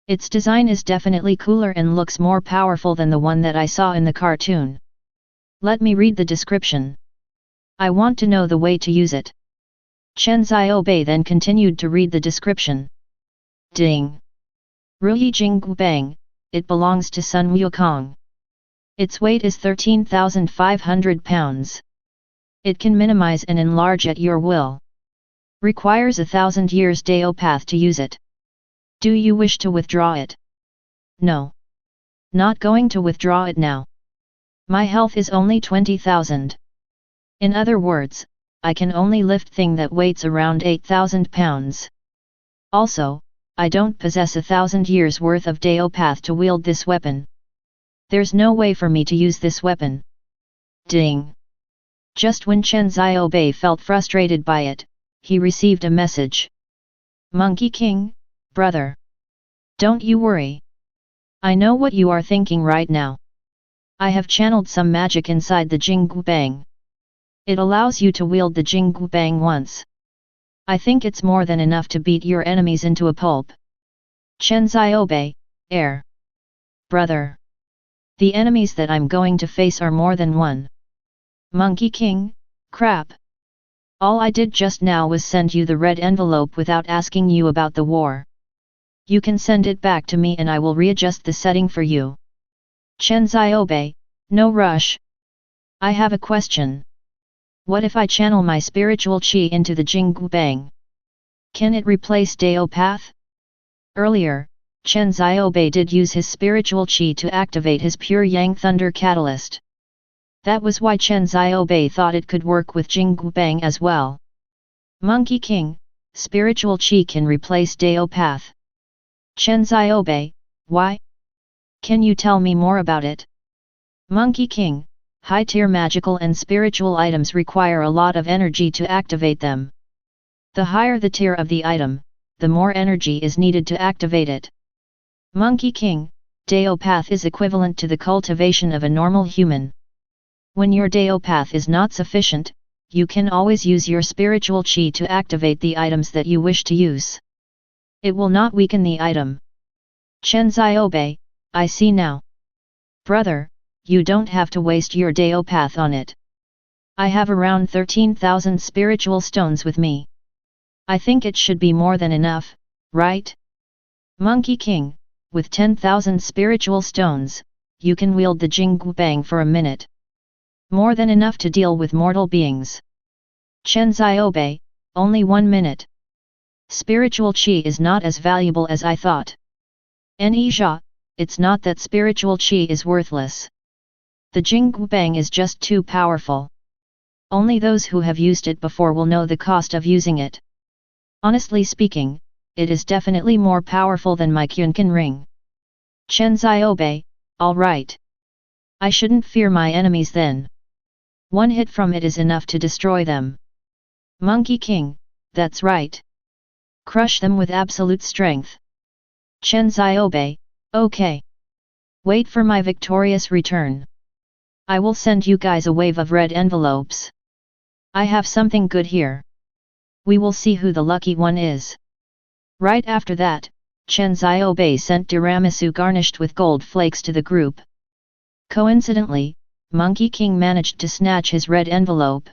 Its design is definitely cooler and looks more powerful than the one that I saw in the cartoon. Let me read the description. I want to know the way to use it. Chen Xiaobei then continued to read the description. Ding! Ruyi Jinggu Bang, it belongs to Sun Wukong. Its weight is 13,500 pounds. It can minimize and enlarge at your will. Requires 1,000 years Dao path to use it. Do you wish to withdraw it? No. Not going to withdraw it now. My health is only 20,000. In other words, I can only lift thing that weights around 8,000 pounds. Also, I don't possess 1,000 years worth of Dao path to wield this weapon. There's no way for me to use this weapon. Ding! Just when Chen Xiaobei felt frustrated by it, he received a message. Monkey King, brother. Don't you worry. I know what you are thinking right now. I have channeled some magic inside the Jinggu Bang. It allows you to wield the Jinggu Bang once. I think it's more than enough to beat your enemies into a pulp. Chen Xiaobei, heir. Brother. The enemies that I'm going to face are more than one. Monkey King, crap. All I did just now was send you the red envelope without asking you about the war. You can send it back to me and I will readjust the setting for you. Chen Xiaobei, no rush. I have a question. What if I channel my spiritual qi into the Jinggu Bang? Can it replace Dao path? Earlier, Chen Xiaobei did use his spiritual qi to activate his pure Yang Thunder Catalyst. That was why Chen Xiaobei thought it could work with Jinggu Bang as well. Monkey King, spiritual qi can replace Dao path. Chen Xiaobei, why? Can you tell me more about it? Monkey King, high-tier magical and spiritual items require a lot of energy to activate them. The higher the tier of the item, the more energy is needed to activate it. Monkey King, Dao path is equivalent to the cultivation of a normal human. When your Dao path is not sufficient, you can always use your spiritual qi to activate the items that you wish to use. It will not weaken the item. Chen Xiaobei, I see now. Brother, you don't have to waste your Dao path on it. I have around 13,000 spiritual stones with me. I think it should be more than enough, right? Monkey King, with 10,000 spiritual stones, you can wield the Jinggu Bang for a minute. More than enough to deal with mortal beings. Chen Xiaobei, only 1 minute. Spiritual qi is not as valuable as I thought. Nizha, it's not that spiritual qi is worthless. The Jinggu Bang is just too powerful. Only those who have used it before will know the cost of using it. Honestly speaking, it is definitely more powerful than my Qunkan ring. Chen Xiaobei, alright. I shouldn't fear my enemies then. One hit from it is enough to destroy them. Monkey King, that's right. Crush them with absolute strength. Chen Xiaobei, okay. Wait for my victorious return. I will send you guys a wave of red envelopes. I have something good here. We will see who the lucky one is. Right after that, Chen Xiaobei sent tiramisu garnished with gold flakes to the group. Coincidentally, Monkey King managed to snatch his red envelope.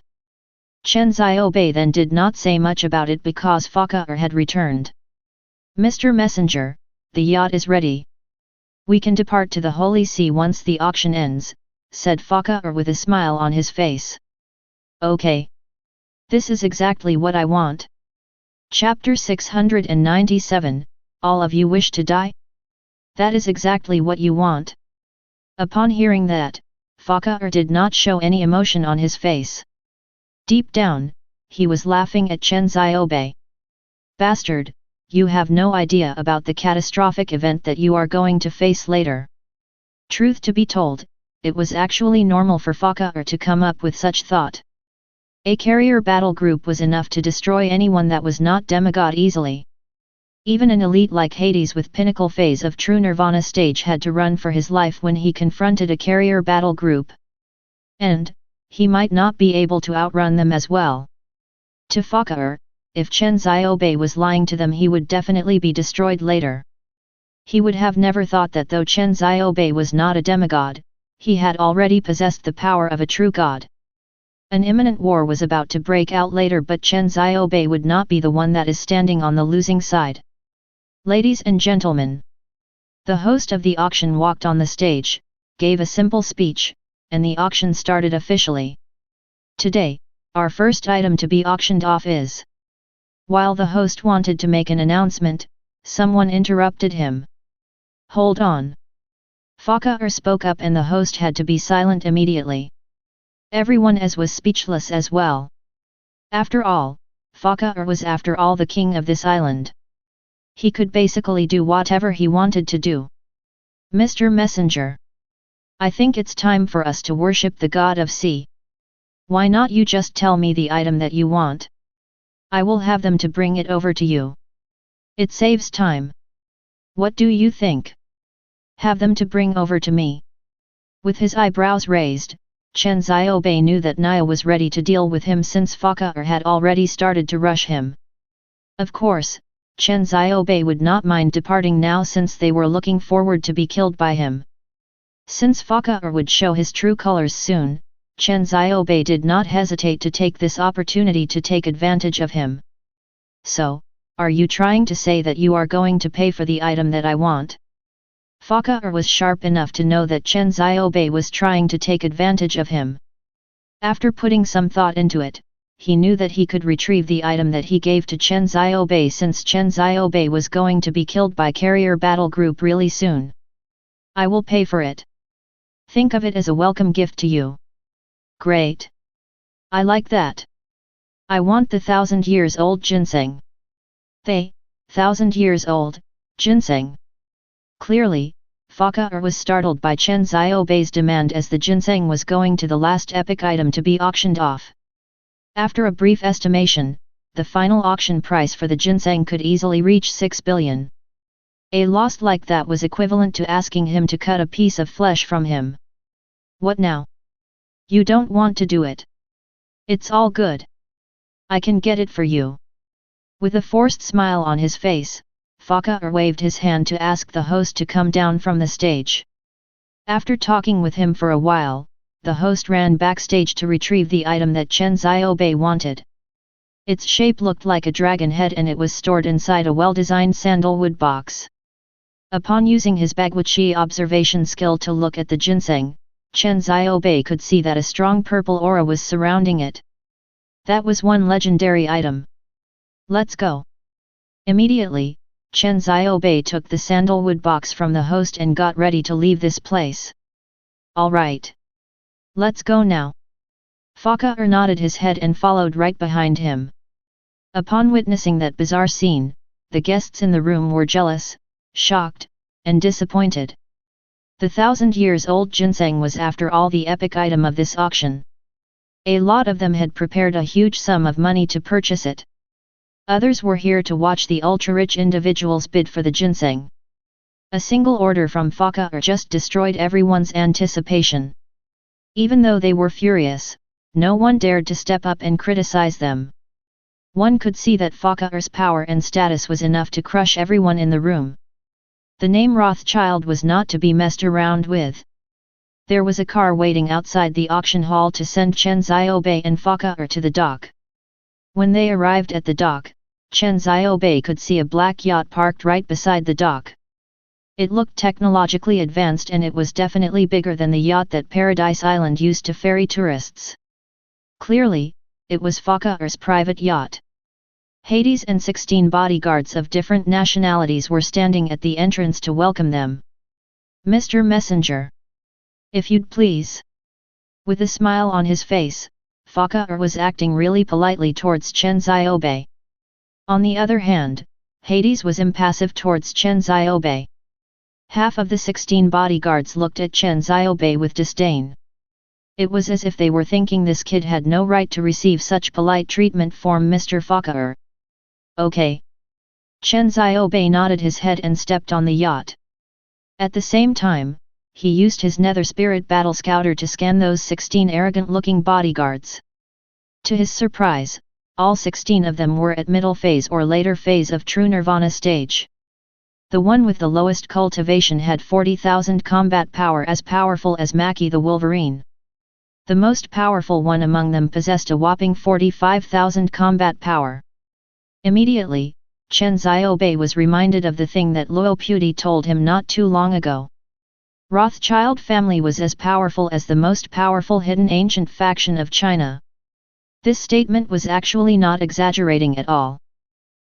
Chen Xiaobei then did not say much about it because Fakar had returned. Mr. Messenger, the yacht is ready. We can depart to the Holy See once the auction ends, said Fakar with a smile on his face. Okay. This is exactly what I want. Chapter 697, All of you wish to die? That is exactly what you want. Upon hearing that, Fakar did not show any emotion on his face. Deep down, he was laughing at Chen Xiaobei. Bastard, you have no idea about the catastrophic event that you are going to face later. Truth to be told, it was actually normal for Fakar to come up with such thought. A carrier battle group was enough to destroy anyone that was not demigod easily. Even an elite like Hades with pinnacle phase of true nirvana stage had to run for his life when he confronted a carrier battle group. And, he might not be able to outrun them as well. To Fakar, if Chen Xiaobei was lying to them he would definitely be destroyed later. He would have never thought that though Chen Xiaobei was not a demigod, he had already possessed the power of a true god. An imminent war was about to break out later, but Chen Xiaobei would not be the one that is standing on the losing side. Ladies and gentlemen, the host of the auction walked on the stage, gave a simple speech, and the auction started officially. Today, our first item to be auctioned off is... While the host wanted to make an announcement, someone interrupted him. Hold on. Fakar spoke up and the host had to be silent immediately. Everyone as was speechless as well. After all, Fakar was after all the king of this island. He could basically do whatever he wanted to do. Mr. Messenger. I think it's time for us to worship the god of sea. Why not you just tell me the item that you want? I will have them to bring it over to you. It saves time. What do you think? Have them to bring over to me. With his eyebrows raised, Chen Xiaobei knew that Nia was ready to deal with him since Fakar had already started to rush him. Of course, Chen Xiaobei would not mind departing now since they were looking forward to be killed by him. Since Fakar would show his true colors soon, Chen Xiaobei did not hesitate to take this opportunity to take advantage of him. So, are you trying to say that you are going to pay for the item that I want? Fakar was sharp enough to know that Chen Xiaobei was trying to take advantage of him. After putting some thought into it, he knew that he could retrieve the item that he gave to Chen Xiaobei since Chen Xiaobei was going to be killed by Carrier Battle Group really soon. I will pay for it. Think of it as a welcome gift to you. Great. I like that. I want the 1,000 years old ginseng. 1,000 years old, ginseng. Clearly, Fakar was startled by Chen Xiaobei's demand as the ginseng was going to the last epic item to be auctioned off. After a brief estimation, the final auction price for the ginseng could easily reach 6 billion. A loss like that was equivalent to asking him to cut a piece of flesh from him. What now? You don't want to do it. It's all good. I can get it for you. With a forced smile on his face, Fakar waved his hand to ask the host to come down from the stage. After talking with him for a while, the host ran backstage to retrieve the item that Chen Xiaobei wanted. Its shape looked like a dragon head and it was stored inside a well-designed sandalwood box. Upon using his Bagwachi observation skill to look at the ginseng, Chen Xiaobei could see that a strong purple aura was surrounding it. That was one legendary item. Let's go. Immediately, Chen Xiaobei took the sandalwood box from the host and got ready to leave this place. All right. Let's go now. Fakar nodded his head and followed right behind him. Upon witnessing that bizarre scene, the guests in the room were jealous, shocked, and disappointed. The 1,000 years old ginseng was after all the epic item of this auction. A lot of them had prepared a huge sum of money to purchase it. Others were here to watch the ultra-rich individuals bid for the ginseng. A single order from Fakar just destroyed everyone's anticipation. Even though they were furious, no one dared to step up and criticize them. One could see that Fakar's power and status was enough to crush everyone in the room. The name Rothschild was not to be messed around with. There was a car waiting outside the auction hall to send Chen Xiaobei and Fakar to the dock. When they arrived at the dock, Chen Xiaobei could see a black yacht parked right beside the dock. It looked technologically advanced and it was definitely bigger than the yacht that Paradise Island used to ferry tourists. Clearly, it was Fakar's private yacht. Hades and 16 bodyguards of different nationalities were standing at the entrance to welcome them. Mr. Messenger. If you'd please. With a smile on his face, Fakar was acting really politely towards Chen Xiaobei. On the other hand, Hades was impassive towards Chen Xiaobei. Half of the 16 bodyguards looked at Chen Xiaobei with disdain. It was as if they were thinking this kid had no right to receive such polite treatment from Mr. Fakar. Okay. Chen Xiaobei nodded his head and stepped on the yacht. At the same time, he used his Nether Spirit Battle Scouter to scan those 16 arrogant-looking bodyguards. To his surprise, all 16 of them were at middle phase or later phase of True Nirvana stage. The one with the lowest cultivation had 40,000 combat power, as powerful as Maki the Wolverine. The most powerful one among them possessed a whopping 45,000 combat power. Immediately, Chen Xiaobei was reminded of the thing that Luo Puti told him not too long ago. Rothschild family was as powerful as the most powerful hidden ancient faction of China. This statement was actually not exaggerating at all.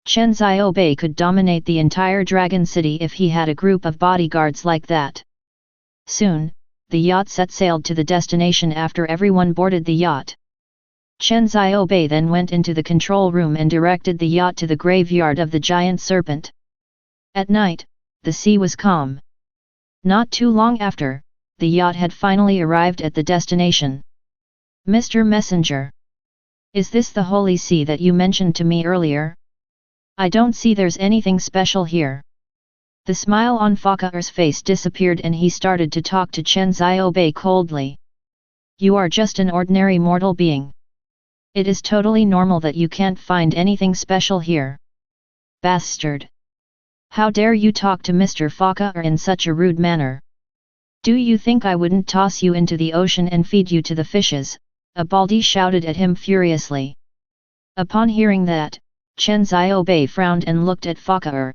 Chen Xiaobei could dominate the entire Dragon City if he had a group of bodyguards like that. Soon, the yacht set sailed to the destination after everyone boarded the yacht. Chen Xiaobei then went into the control room and directed the yacht to the graveyard of the giant serpent. At night, the sea was calm. Not too long after, the yacht had finally arrived at the destination. Mr. Messenger. Is this the holy sea that you mentioned to me earlier? I don't see there's anything special here. The smile on Fakir's face disappeared and he started to talk to Chen Xiaobei coldly. You are just an ordinary mortal being. It is totally normal that you can't find anything special here. Bastard! How dare you talk to Mr. Fakir in such a rude manner? Do you think I wouldn't toss you into the ocean and feed you to the fishes? A Baldi shouted at him furiously. Upon hearing that, Chen Xiaobei frowned and looked at Fakir.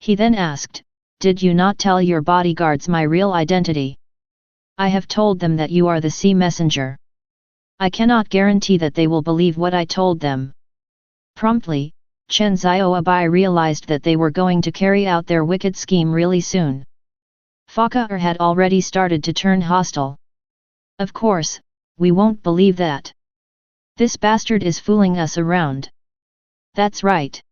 He then asked, Did you not tell your bodyguards my real identity? I have told them that you are the sea messenger. I cannot guarantee that they will believe what I told them. Promptly, Chen Xiaobei realized that they were going to carry out their wicked scheme really soon. Fakir had already started to turn hostile. Of course, we won't believe that. This bastard is fooling us around. That's right.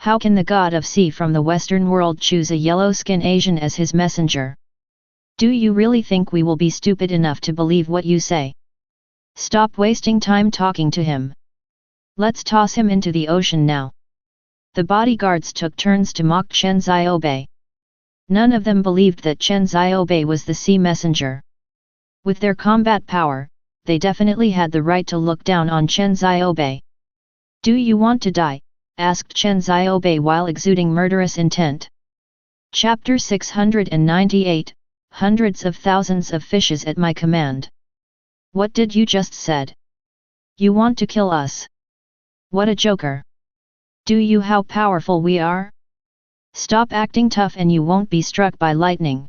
How can the god of sea from the Western world choose a yellow-skinned Asian as his messenger? Do you really think we will be stupid enough to believe what you say? Stop wasting time talking to him. Let's toss him into the ocean now. The bodyguards took turns to mock Chen Xiaobei. None of them believed that Chen Xiaobei was the sea messenger. With their combat power, they definitely had the right to look down on Chen Xiaobei. Do you want to die? Asked Chen Xiaobei while exuding murderous intent. Chapter 698, Hundreds of thousands of fishes at my command. What did you just said? You want to kill us? What a joker! Do you how powerful we are? Stop acting tough and you won't be struck by lightning.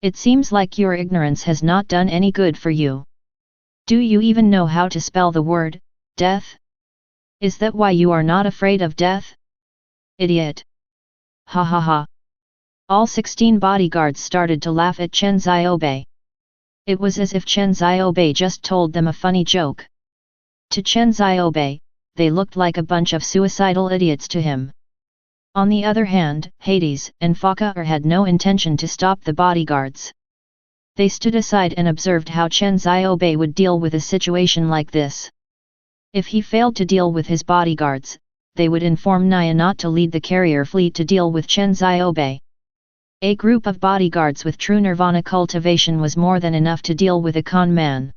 It seems like your ignorance has not done any good for you. Do you even know how to spell the word, death? Is that why you are not afraid of death? Idiot! Ha ha ha! All 16 bodyguards started to laugh at Chen Xiaobei. It was as if Chen Xiaobei just told them a funny joke. To Chen Xiaobei, they looked like a bunch of suicidal idiots to him. On the other hand, Hades and Fakir had no intention to stop the bodyguards. They stood aside and observed how Chen Xiaobei would deal with a situation like this. If he failed to deal with his bodyguards, they would inform Naya not to lead the carrier fleet to deal with Chen Xiaobei. A group of bodyguards with true nirvana cultivation was more than enough to deal with a con man.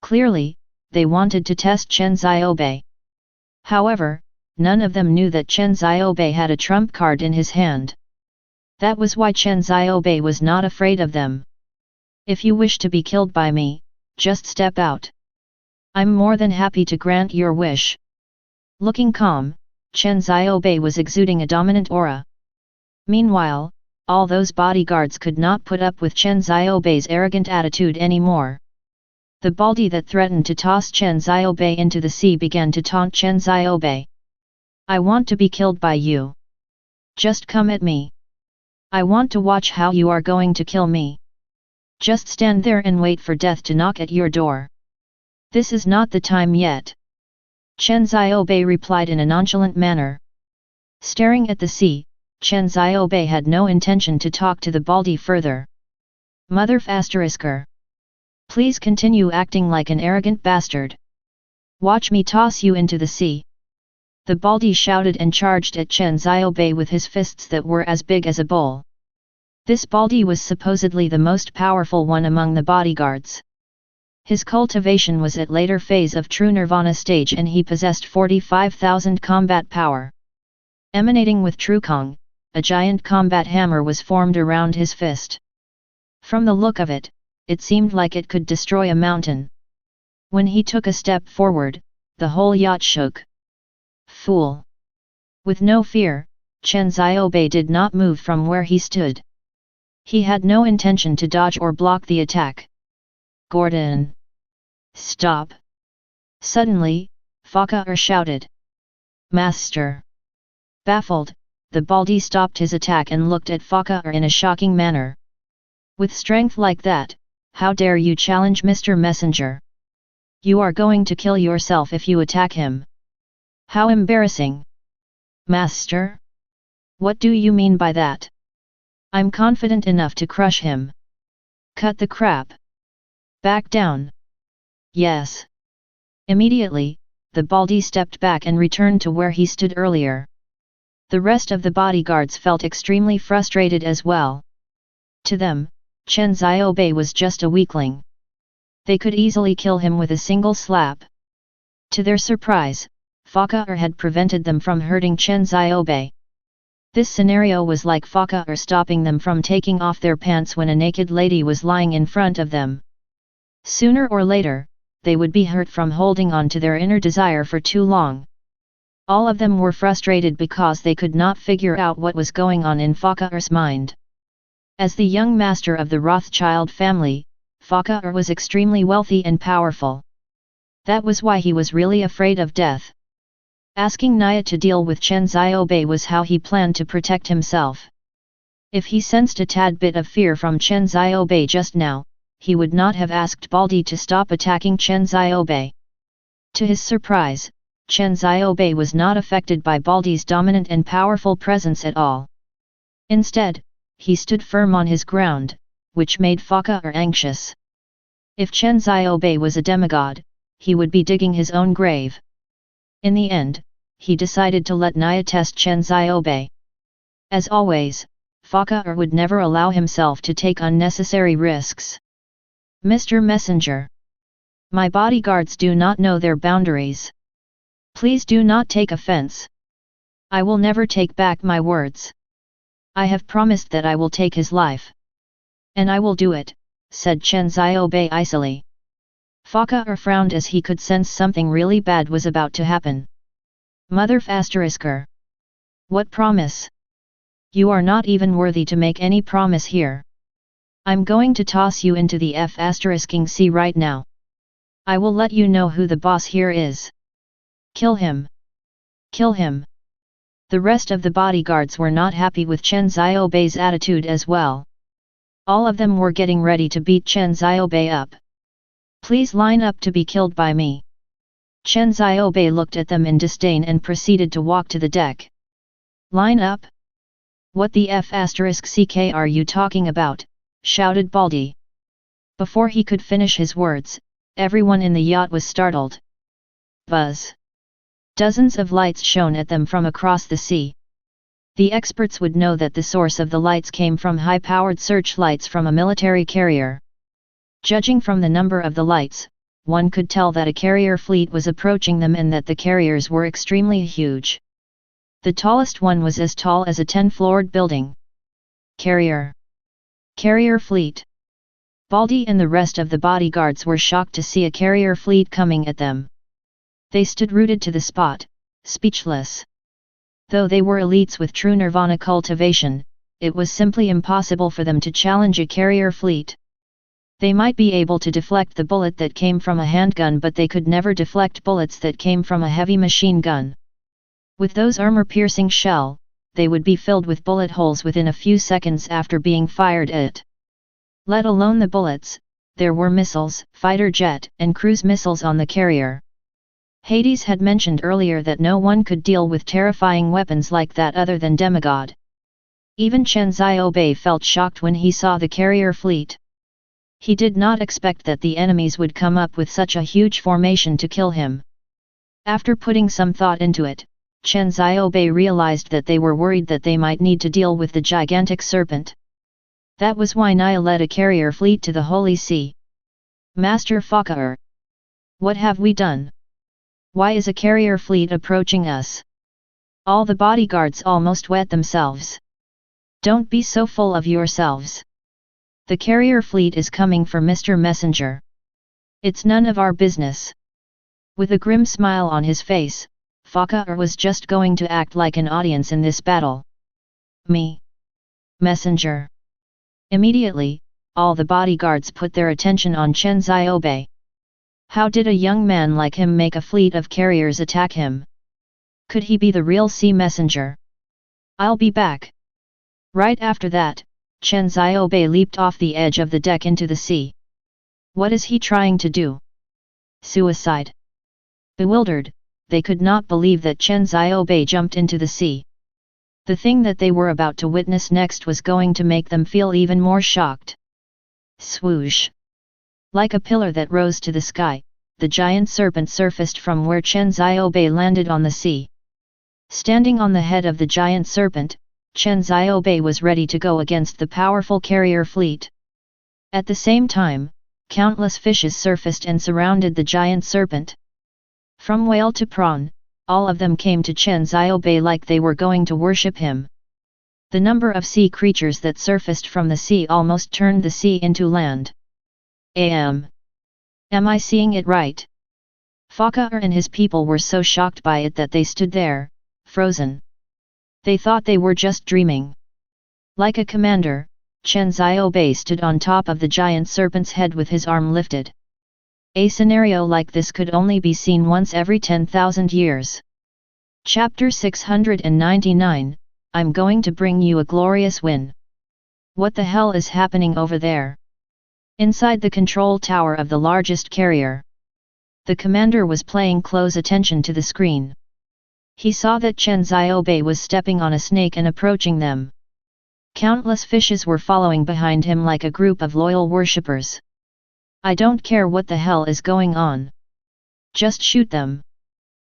Clearly, they wanted to test Chen Xiaobei. However, none of them knew that Chen Xiaobei had a trump card in his hand. That was why Chen Xiaobei was not afraid of them. If you wish to be killed by me, just step out. I'm more than happy to grant your wish. Looking calm, Chen Xiaobei was exuding a dominant aura. Meanwhile, all those bodyguards could not put up with Chen Xiaobei's arrogant attitude anymore. The Baldi that threatened to toss Chen Xiaobei into the sea began to taunt Chen Xiaobei. I want to be killed by you. Just come at me. I want to watch how you are going to kill me. Just stand there and wait for death to knock at your door. This is not the time yet. Chen Xiaobei replied in a nonchalant manner. Staring at the sea, Chen Xiaobei had no intention to talk to the Baldi further. Mother Fasterisker. Please continue acting like an arrogant bastard. Watch me toss you into the sea. The Baldi shouted and charged at Chen Xiaobei with his fists that were as big as a bowl. This Baldi was supposedly the most powerful one among the bodyguards. His cultivation was at later phase of true nirvana stage and he possessed 45,000 combat power. Emanating with Trukong, a giant combat hammer was formed around his fist. From the look of it, it seemed like it could destroy a mountain. When he took a step forward, the whole yacht shook. Fool! With no fear, Chen Xiaobei did not move from where he stood. He had no intention to dodge or block the attack. Gordon! Stop! Suddenly, Fakir shouted. Master! Baffled, the Baldi stopped his attack and looked at Fakir in a shocking manner. With strength like that, how dare you challenge Mr. Messenger? You are going to kill yourself if you attack him. How embarrassing! Master? What do you mean by that? I'm confident enough to crush him. Cut the crap. Back down. Yes. Immediately, the Baldy stepped back and returned to where he stood earlier. The rest of the bodyguards felt extremely frustrated as well. To them, Chen Xiaobei was just a weakling. They could easily kill him with a single slap. To their surprise, Fakar had prevented them from hurting Chen Xiaobei. This scenario was like Fakar stopping them from taking off their pants when a naked lady was lying in front of them. Sooner or later, they would be hurt from holding on to their inner desire for too long. All of them were frustrated because they could not figure out what was going on in Fakar's mind. As the young master of the Rothschild family, Fakar was extremely wealthy and powerful. That was why he was really afraid of death. Asking Naya to deal with Chen Xiaobei was how he planned to protect himself. If he sensed a tad bit of fear from Chen Xiaobei just now, he would not have asked Baldy to stop attacking Chen Xiaobei. To his surprise, Chen Xiaobei was not affected by Baldy's dominant and powerful presence at all. Instead, he stood firm on his ground, which made Fakar anxious. If Chen Xiaobei was a demigod, he would be digging his own grave. In the end, he decided to let Naya test Chen Xiaobei. As always, Fakar would never allow himself to take unnecessary risks. Mr. Messenger. My bodyguards do not know their boundaries. Please do not take offense. I will never take back my words. I have promised that I will take his life. And I will do it, said Chen Xiaobei icily. Fakar frowned as he could sense something really bad was about to happen. Mother Fasterisker. What promise? You are not even worthy to make any promise here. I'm going to toss you into the F***ing sea right now. I will let you know who the boss here is. Kill him. Kill him. The rest of the bodyguards were not happy with Chen Xiaobei's attitude as well. All of them were getting ready to beat Chen Xiaobei up. Please line up to be killed by me. Chen Xiaobei looked at them in disdain and proceeded to walk to the deck. Line up? What the F***ck are you talking about? Shouted Baldy. Before he could finish his words, everyone in the yacht was startled. Buzz. Dozens of lights shone at them from across the sea. The experts would know that the source of the lights came from high-powered searchlights from a military carrier. Judging from the number of the lights, one could tell that a carrier fleet was approaching them and that the carriers were extremely huge. The tallest one was as tall as a 10-floored building. Carrier. Carrier fleet. Baldy and the rest of the bodyguards were shocked to see a carrier fleet coming at them. They stood rooted to the spot, speechless. Though they were elites with true nirvana cultivation, it was simply impossible for them to challenge a carrier fleet. They might be able to deflect the bullet that came from a handgun, but they could never deflect bullets that came from a heavy machine gun. With those armor-piercing shell, they would be filled with bullet holes within a few seconds after being fired at. Let alone the bullets, there were missiles, fighter jet, and cruise missiles on the carrier. Hades had mentioned earlier that no one could deal with terrifying weapons like that other than demigod. Even Chen Xiaobei felt shocked when he saw the carrier fleet. He did not expect that the enemies would come up with such a huge formation to kill him. After putting some thought into it, Chen Xiaobei realized that they were worried that they might need to deal with the gigantic serpent. That was why Naya led a carrier fleet to the Holy See. Master Fakar. What have we done? Why is a carrier fleet approaching us? All the bodyguards almost wet themselves. Don't be so full of yourselves. The carrier fleet is coming for Mr. Messenger. It's none of our business. With a grim smile on his face, Fakar was just going to act like an audience in this battle. Me. Messenger. Immediately, all the bodyguards put their attention on Chen Xiaobei. How did a young man like him make a fleet of carriers attack him? Could he be the real sea messenger? I'll be back. Right after that, Chen Xiaobei leaped off the edge of the deck into the sea. What is he trying to do? Suicide. Bewildered, they could not believe that Chen Xiaobei jumped into the sea. The thing that they were about to witness next was going to make them feel even more shocked. Swoosh! Like a pillar that rose to the sky, the giant serpent surfaced from where Chen Xiaobei landed on the sea. Standing on the head of the giant serpent, Chen Xiaobei was ready to go against the powerful carrier fleet. At the same time, countless fishes surfaced and surrounded the giant serpent. From whale to prawn, all of them came to Chen Xiaobei like they were going to worship him. The number of sea creatures that surfaced from the sea almost turned the sea into land. Am I seeing it right? Fakar and his people were so shocked by it that they stood there, frozen. They thought they were just dreaming. Like a commander, Chen Xiaobei stood on top of the giant serpent's head with his arm lifted. A scenario like this could only be seen once every 10,000 years. Chapter 699, I'm going to bring you a glorious win. What the hell is happening over there? Inside the control tower of the largest carrier. The commander was paying close attention to the screen. He saw that Chen Xiaobei was stepping on a snake and approaching them. Countless fishes were following behind him like a group of loyal worshippers. I don't care what the hell is going on. Just shoot them.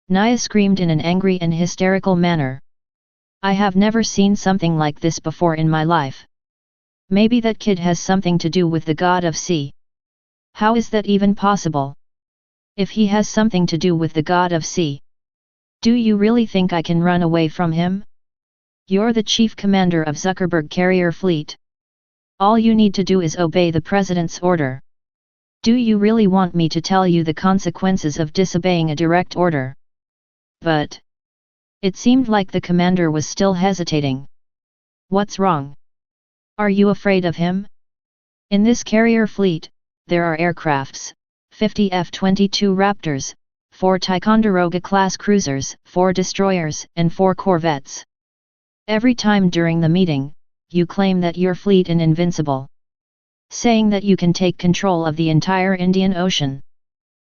Naya screamed in an angry and hysterical manner. I have never seen something like this before in my life. Maybe that kid has something to do with the god of sea. How is that even possible? If he has something to do with the god of sea, do you really think I can run away from him? You're the chief commander of Zuckerberg Carrier Fleet. All you need to do is obey the president's order. Do you really want me to tell you the consequences of disobeying a direct order? But it seemed like the commander was still hesitating. What's wrong? Are you afraid of him? In this carrier fleet, there are aircrafts, 50 F-22 Raptors, 4 Ticonderoga-class cruisers, 4 destroyers, and 4 corvettes. Every time during the meeting, you claim that your fleet is invincible, saying that you can take control of the entire Indian Ocean.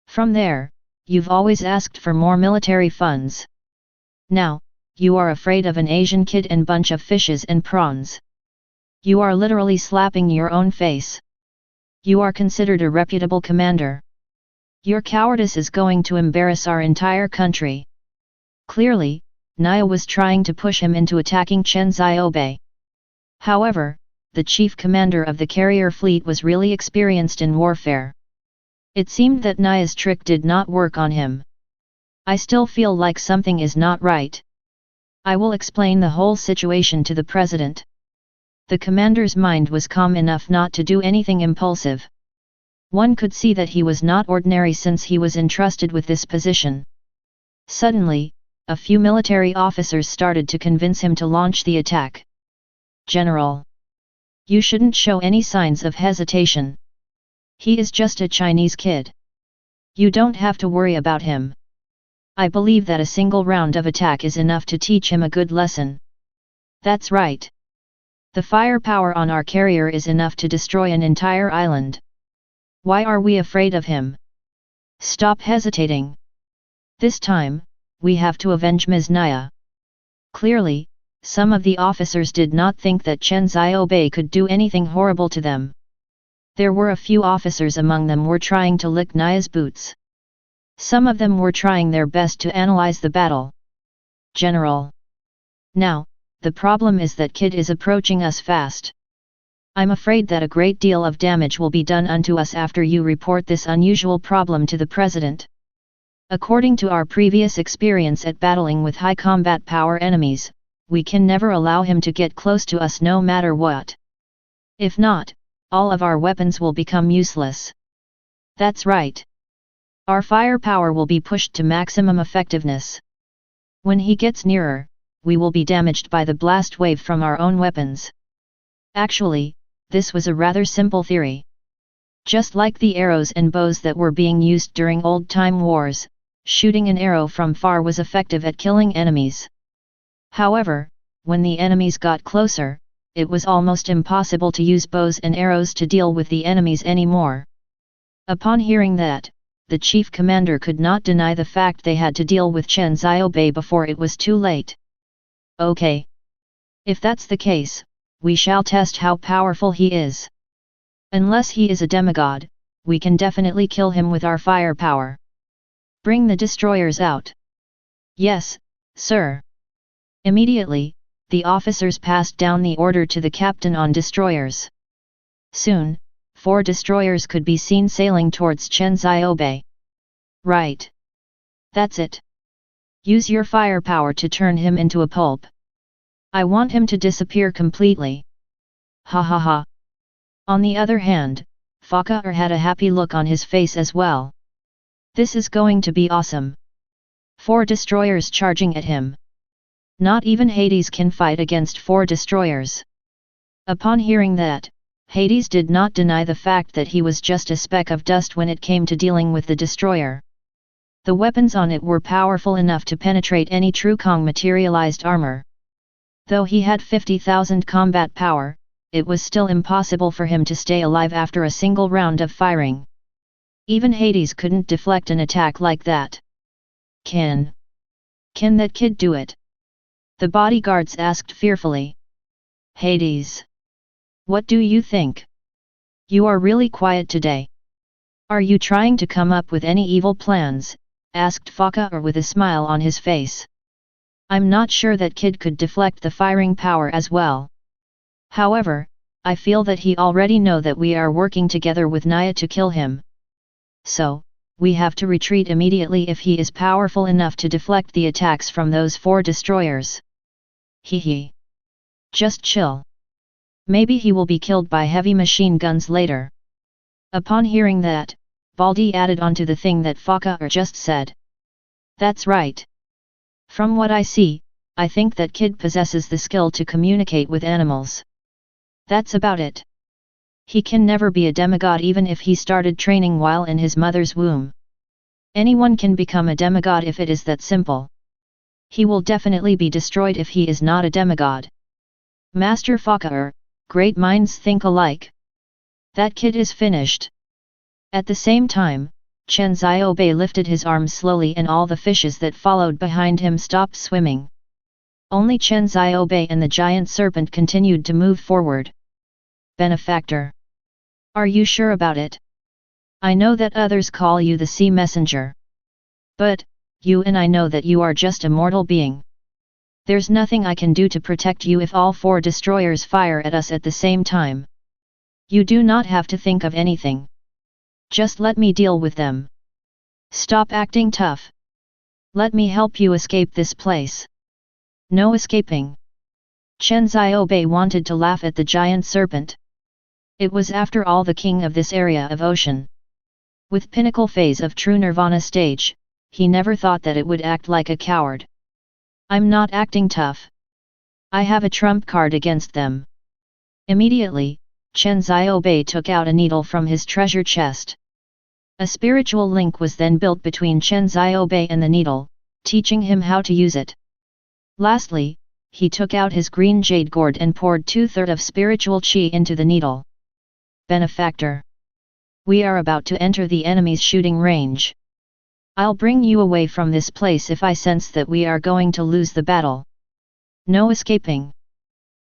From there, you've always asked for more military funds. Now, you are afraid of an Asian kid and bunch of fishes and prawns. You are literally slapping your own face. You are considered a reputable commander. Your cowardice is going to embarrass our entire country. Clearly, Naya was trying to push him into attacking Chen Xiaobei. However, the chief commander of the carrier fleet was really experienced in warfare. It seemed that Naya's trick did not work on him. I still feel like something is not right. I will explain the whole situation to the president. The commander's mind was calm enough not to do anything impulsive. One could see that he was not ordinary since he was entrusted with this position. Suddenly, a few military officers started to convince him to launch the attack. General, you shouldn't show any signs of hesitation. He is just a Chinese kid. You don't have to worry about him. I believe that a single round of attack is enough to teach him a good lesson. That's right. The firepower on our carrier is enough to destroy an entire island. Why are we afraid of him? Stop hesitating. This time, we have to avenge Ms. Naya. Clearly, some of the officers did not think that Chen Xiaobei could do anything horrible to them. There were a few officers among them were trying to lick Naya's boots. Some of them were trying their best to analyze the battle. General. Now, the problem is that kid is approaching us fast. I'm afraid that a great deal of damage will be done unto us after you report this unusual problem to the president. According to our previous experience at battling with high combat power enemies, we can never allow him to get close to us no matter what. If not, all of our weapons will become useless. That's right. Our firepower will be pushed to maximum effectiveness. When he gets nearer, we will be damaged by the blast wave from our own weapons. Actually, this was a rather simple theory. Just like the arrows and bows that were being used during old-time wars, shooting an arrow from far was effective at killing enemies. However, when the enemies got closer, it was almost impossible to use bows and arrows to deal with the enemies anymore. Upon hearing that, the chief commander could not deny the fact they had to deal with Chen Xiaobei before it was too late. Okay. If that's the case, we shall test how powerful he is. Unless he is a demigod, we can definitely kill him with our firepower. Bring the destroyers out. Yes, sir. Immediately, the officers passed down the order to the captain on destroyers. Soon, 4 destroyers could be seen sailing towards Chen Xiaobei. Right. That's it. Use your firepower to turn him into a pulp. I want him to disappear completely. Ha ha ha. On the other hand, Fakar had a happy look on his face as well. This is going to be awesome. 4 destroyers charging at him. Not even Hades can fight against 4 destroyers. Upon hearing that, Hades did not deny the fact that he was just a speck of dust when it came to dealing with the destroyer. The weapons on it were powerful enough to penetrate any True Kong materialized armor. Though he had 50,000 combat power, it was still impossible for him to stay alive after a single round of firing. Even Hades couldn't deflect an attack like that. Can that kid do it? The bodyguards asked fearfully. Hades. What do you think? You are really quiet today. Are you trying to come up with any evil plans? Asked Fakar with a smile on his face. I'm not sure that kid could deflect the firing power as well. However, I feel that he already know that we are working together with Naya to kill him. So, we have to retreat immediately if he is powerful enough to deflect the attacks from those 4 destroyers. Hee. Just chill. Maybe he will be killed by heavy machine guns later. Upon hearing that, Baldi added on to the thing that Fakar just said. That's right. From what I see, I think that kid possesses the skill to communicate with animals. That's about it. He can never be a demigod even if he started training while in his mother's womb. Anyone can become a demigod if it is that simple. He will definitely be destroyed if he is not a demigod. Master Fakar, great minds think alike. That kid is finished. At the same time, Chen Xiaobei lifted his arms slowly and all the fishes that followed behind him stopped swimming. Only Chen Xiaobei and the giant serpent continued to move forward. Benefactor. Are you sure about it? I know that others call you the sea messenger. But, you and I know that you are just a mortal being. There's nothing I can do to protect you if all 4 destroyers fire at us at the same time. You do not have to think of anything. Just let me deal with them. Stop acting tough. Let me help you escape this place. No escaping. Chen Xiaobei wanted to laugh at the giant serpent. It was after all the king of this area of ocean. With pinnacle phase of true nirvana stage, he never thought that it would act like a coward. I'm not acting tough. I have a trump card against them. Immediately, Chen Xiaobei took out a needle from his treasure chest. A spiritual link was then built between Chen Xiaobei and the needle, teaching him how to use it. Lastly, he took out his green jade gourd and poured 2/3 of spiritual qi into the needle. Benefactor. We are about to enter the enemy's shooting range. I'll bring you away from this place if I sense that we are going to lose the battle. No escaping.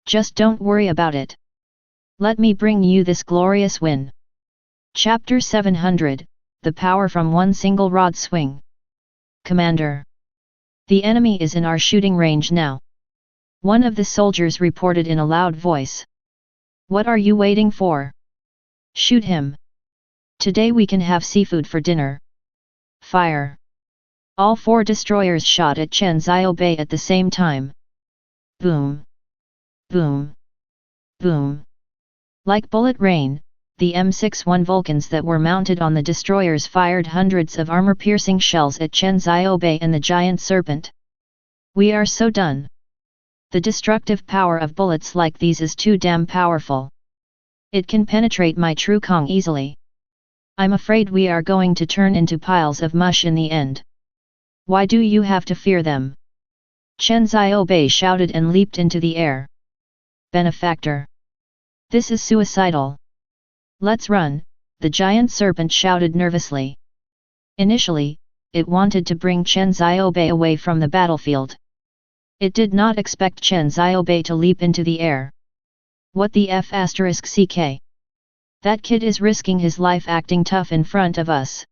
Just don't worry about it. Let me bring you this glorious win. Chapter 700, The Power from One Single Rod Swing. Commander. The enemy is in our shooting range now. One of the soldiers reported in a loud voice. What are you waiting for? Shoot him. Today we can have seafood for dinner. Fire. All 4 destroyers shot at Chen Xiaobei at the same time. Boom. Boom. Boom. Like bullet rain, the M61 Vulcans that were mounted on the destroyers fired hundreds of armor-piercing shells at Chen Xiaobei and the giant serpent. We are so done. The destructive power of bullets like these is too damn powerful. It can penetrate my True Kong easily. I'm afraid we are going to turn into piles of mush in the end. Why do you have to fear them? Chen Xiaobei shouted and leaped into the air. Benefactor. This is suicidal. Let's run, the giant serpent shouted nervously. Initially, it wanted to bring Chen Xiaobei away from the battlefield. It did not expect Chen Xiaobei to leap into the air. What the f***ck? That kid is risking his life acting tough in front of us.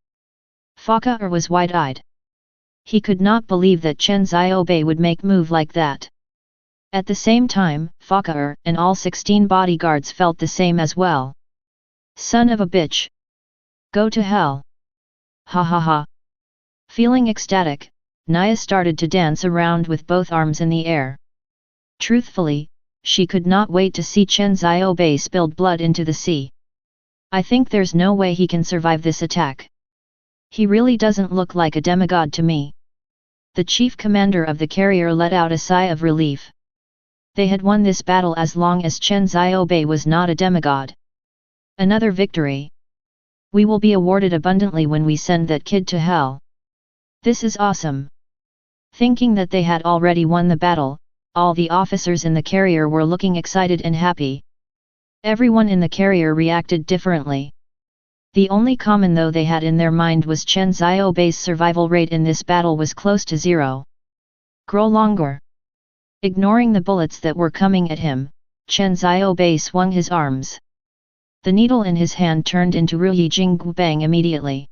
Fakar was wide-eyed. He could not believe that Chen Xiaobei would make move like that. At the same time, Fakar and all 16 bodyguards felt the same as well. Son of a bitch! Go to hell! Ha ha ha! Feeling ecstatic, Naya started to dance around with both arms in the air. Truthfully, she could not wait to see Chen Xiaobei spilled blood into the sea. I think there's no way he can survive this attack. He really doesn't look like a demigod to me. The chief commander of the carrier let out a sigh of relief. They had won this battle as long as Chen Xiaobei was not a demigod. Another victory. We will be awarded abundantly when we send that kid to hell. This is awesome. Thinking that they had already won the battle, all the officers in the carrier were looking excited and happy. Everyone in the carrier reacted differently. The only common though they had in their mind was Chen Xiaobei's survival rate in this battle was close to 0. Grow longer. Ignoring the bullets that were coming at him, Chen Xiaobei swung his arms. The needle in his hand turned into Ruyi Jinggubang immediately.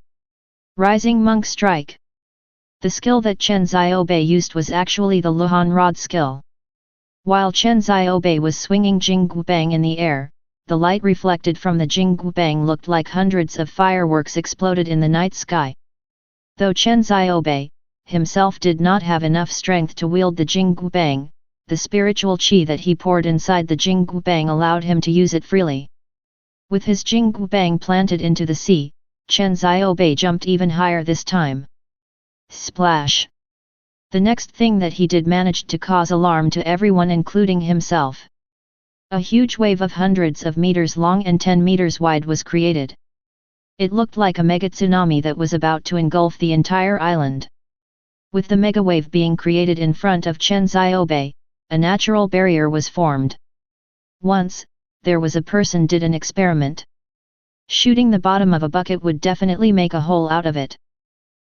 Rising Monk Strike. The skill that Chen Xiaobei used was actually the Luhan Rod skill. While Chen Xiaobei was swinging Jinggubang in the air, the light reflected from the Jinggubang looked like hundreds of fireworks exploded in the night sky. Though Chen Xiaobei himself did not have enough strength to wield the Jinggubang, the spiritual qi that he poured inside the Jinggubang allowed him to use it freely. With his Jinggubang planted into the sea, Chen Xiaobei jumped even higher this time. Splash! The next thing that he did managed to cause alarm to everyone including himself. A huge wave of hundreds of meters long and 10 meters wide was created. It looked like a mega tsunami that was about to engulf the entire island. With the mega wave being created in front of Chen Xiaobei, a natural barrier was formed. Once, there was a person did an experiment. Shooting the bottom of a bucket would definitely make a hole out of it.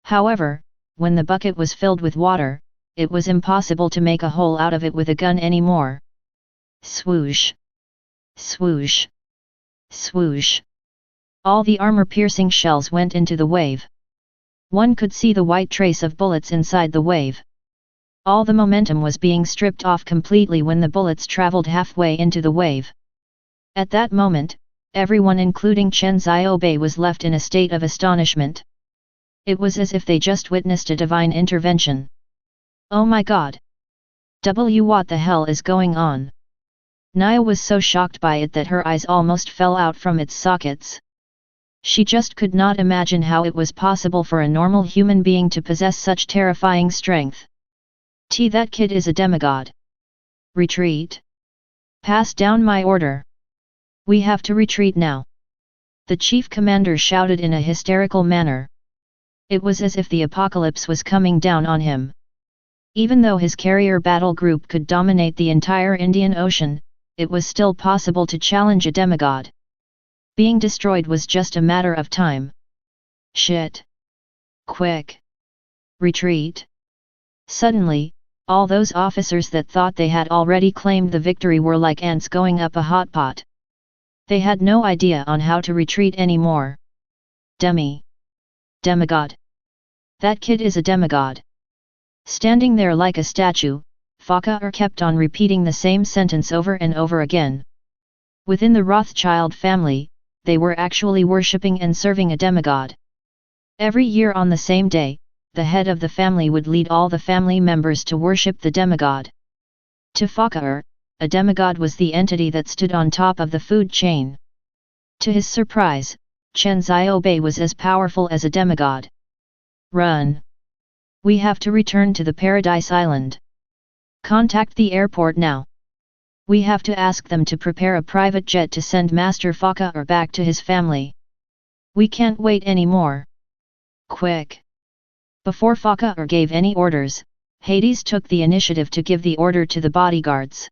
However, when the bucket was filled with water, it was impossible to make a hole out of it with a gun anymore. Swoosh! Swoosh! Swoosh! All the armor-piercing shells went into the wave. One could see the white trace of bullets inside the wave. All the momentum was being stripped off completely when the bullets traveled halfway into the wave. At that moment, everyone including Chen Xiaobei was left in a state of astonishment. It was as if they just witnessed a divine intervention. Oh my god! What the hell is going on? Naya was so shocked by it that her eyes almost fell out from its sockets. She just could not imagine how it was possible for a normal human being to possess such terrifying strength. That kid is a demigod. Retreat. Pass down my order. We have to retreat now. The chief commander shouted in a hysterical manner. It was as if the apocalypse was coming down on him. Even though his carrier battle group could dominate the entire Indian Ocean, it was still possible to challenge a demigod. Being destroyed was just a matter of time. Shit! Quick! Retreat! Suddenly, all those officers that thought they had already claimed the victory were like ants going up a hot pot. They had no idea on how to retreat anymore. Demigod! That kid is a demigod! Standing there like a statue, Fakar kept on repeating the same sentence over and over again. Within the Rothschild family, they were actually worshipping and serving a demigod. Every year on the same day, the head of the family would lead all the family members to worship the demigod. To Fakar, a demigod was the entity that stood on top of the food chain. To his surprise, Chen Xiaobei was as powerful as a demigod. Run! We have to return to the Paradise Island. Contact the airport now. We have to ask them to prepare a private jet to send Master Fakar back to his family. We can't wait anymore. Quick! Before Fakar gave any orders, Hades took the initiative to give the order to the bodyguards.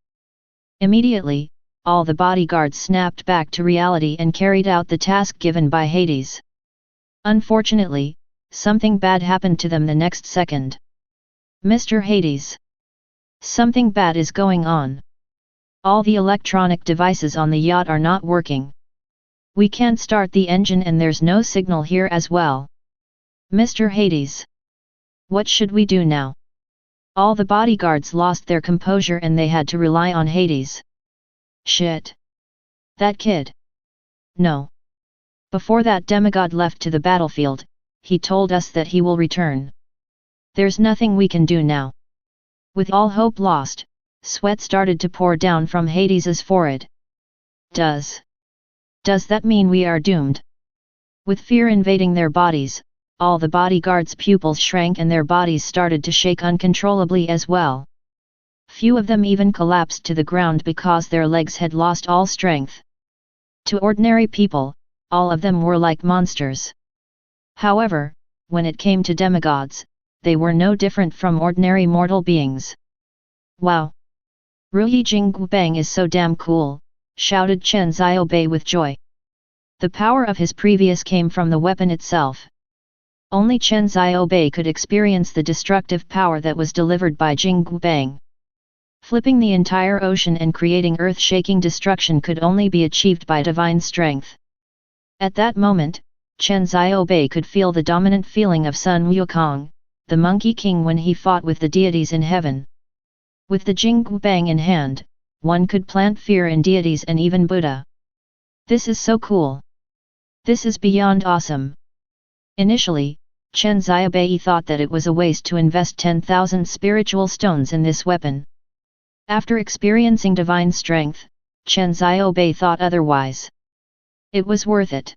Immediately, all the bodyguards snapped back to reality and carried out the task given by Hades. Unfortunately, something bad happened to them the next second. Mr. Hades. Something bad is going on. All the electronic devices on the yacht are not working. We can't start the engine and there's no signal here as well. Mr. Hades. What should we do now? All the bodyguards lost their composure and they had to rely on Hades. Shit. That kid. No. Before that demigod left to the battlefield, he told us that he will return. There's nothing we can do now. With all hope lost, sweat started to pour down from Hades's forehead. Does that mean we are doomed? With fear invading their bodies, all the bodyguards' pupils shrank and their bodies started to shake uncontrollably as well. Few of them even collapsed to the ground because their legs had lost all strength. To ordinary people, all of them were like monsters. However, when it came to demigods, they were no different from ordinary mortal beings. Wow! Ruyi Jinggubang is so damn cool, shouted Chen Xiaobei with joy. The power of his previous came from the weapon itself. Only Chen Xiaobei could experience the destructive power that was delivered by Jinggubang. Flipping the entire ocean and creating earth-shaking destruction could only be achieved by divine strength. At that moment, Chen Xiaobei could feel the dominant feeling of Sun Wukong, the Monkey King when he fought with the deities in heaven. With the Jinggubang in hand, one could plant fear in deities and even Buddha. This is so cool. This is beyond awesome. Initially, Chen Xiaobei thought that it was a waste to invest 10,000 spiritual stones in this weapon. After experiencing divine strength, Chen Xiaobei thought otherwise. It was worth it.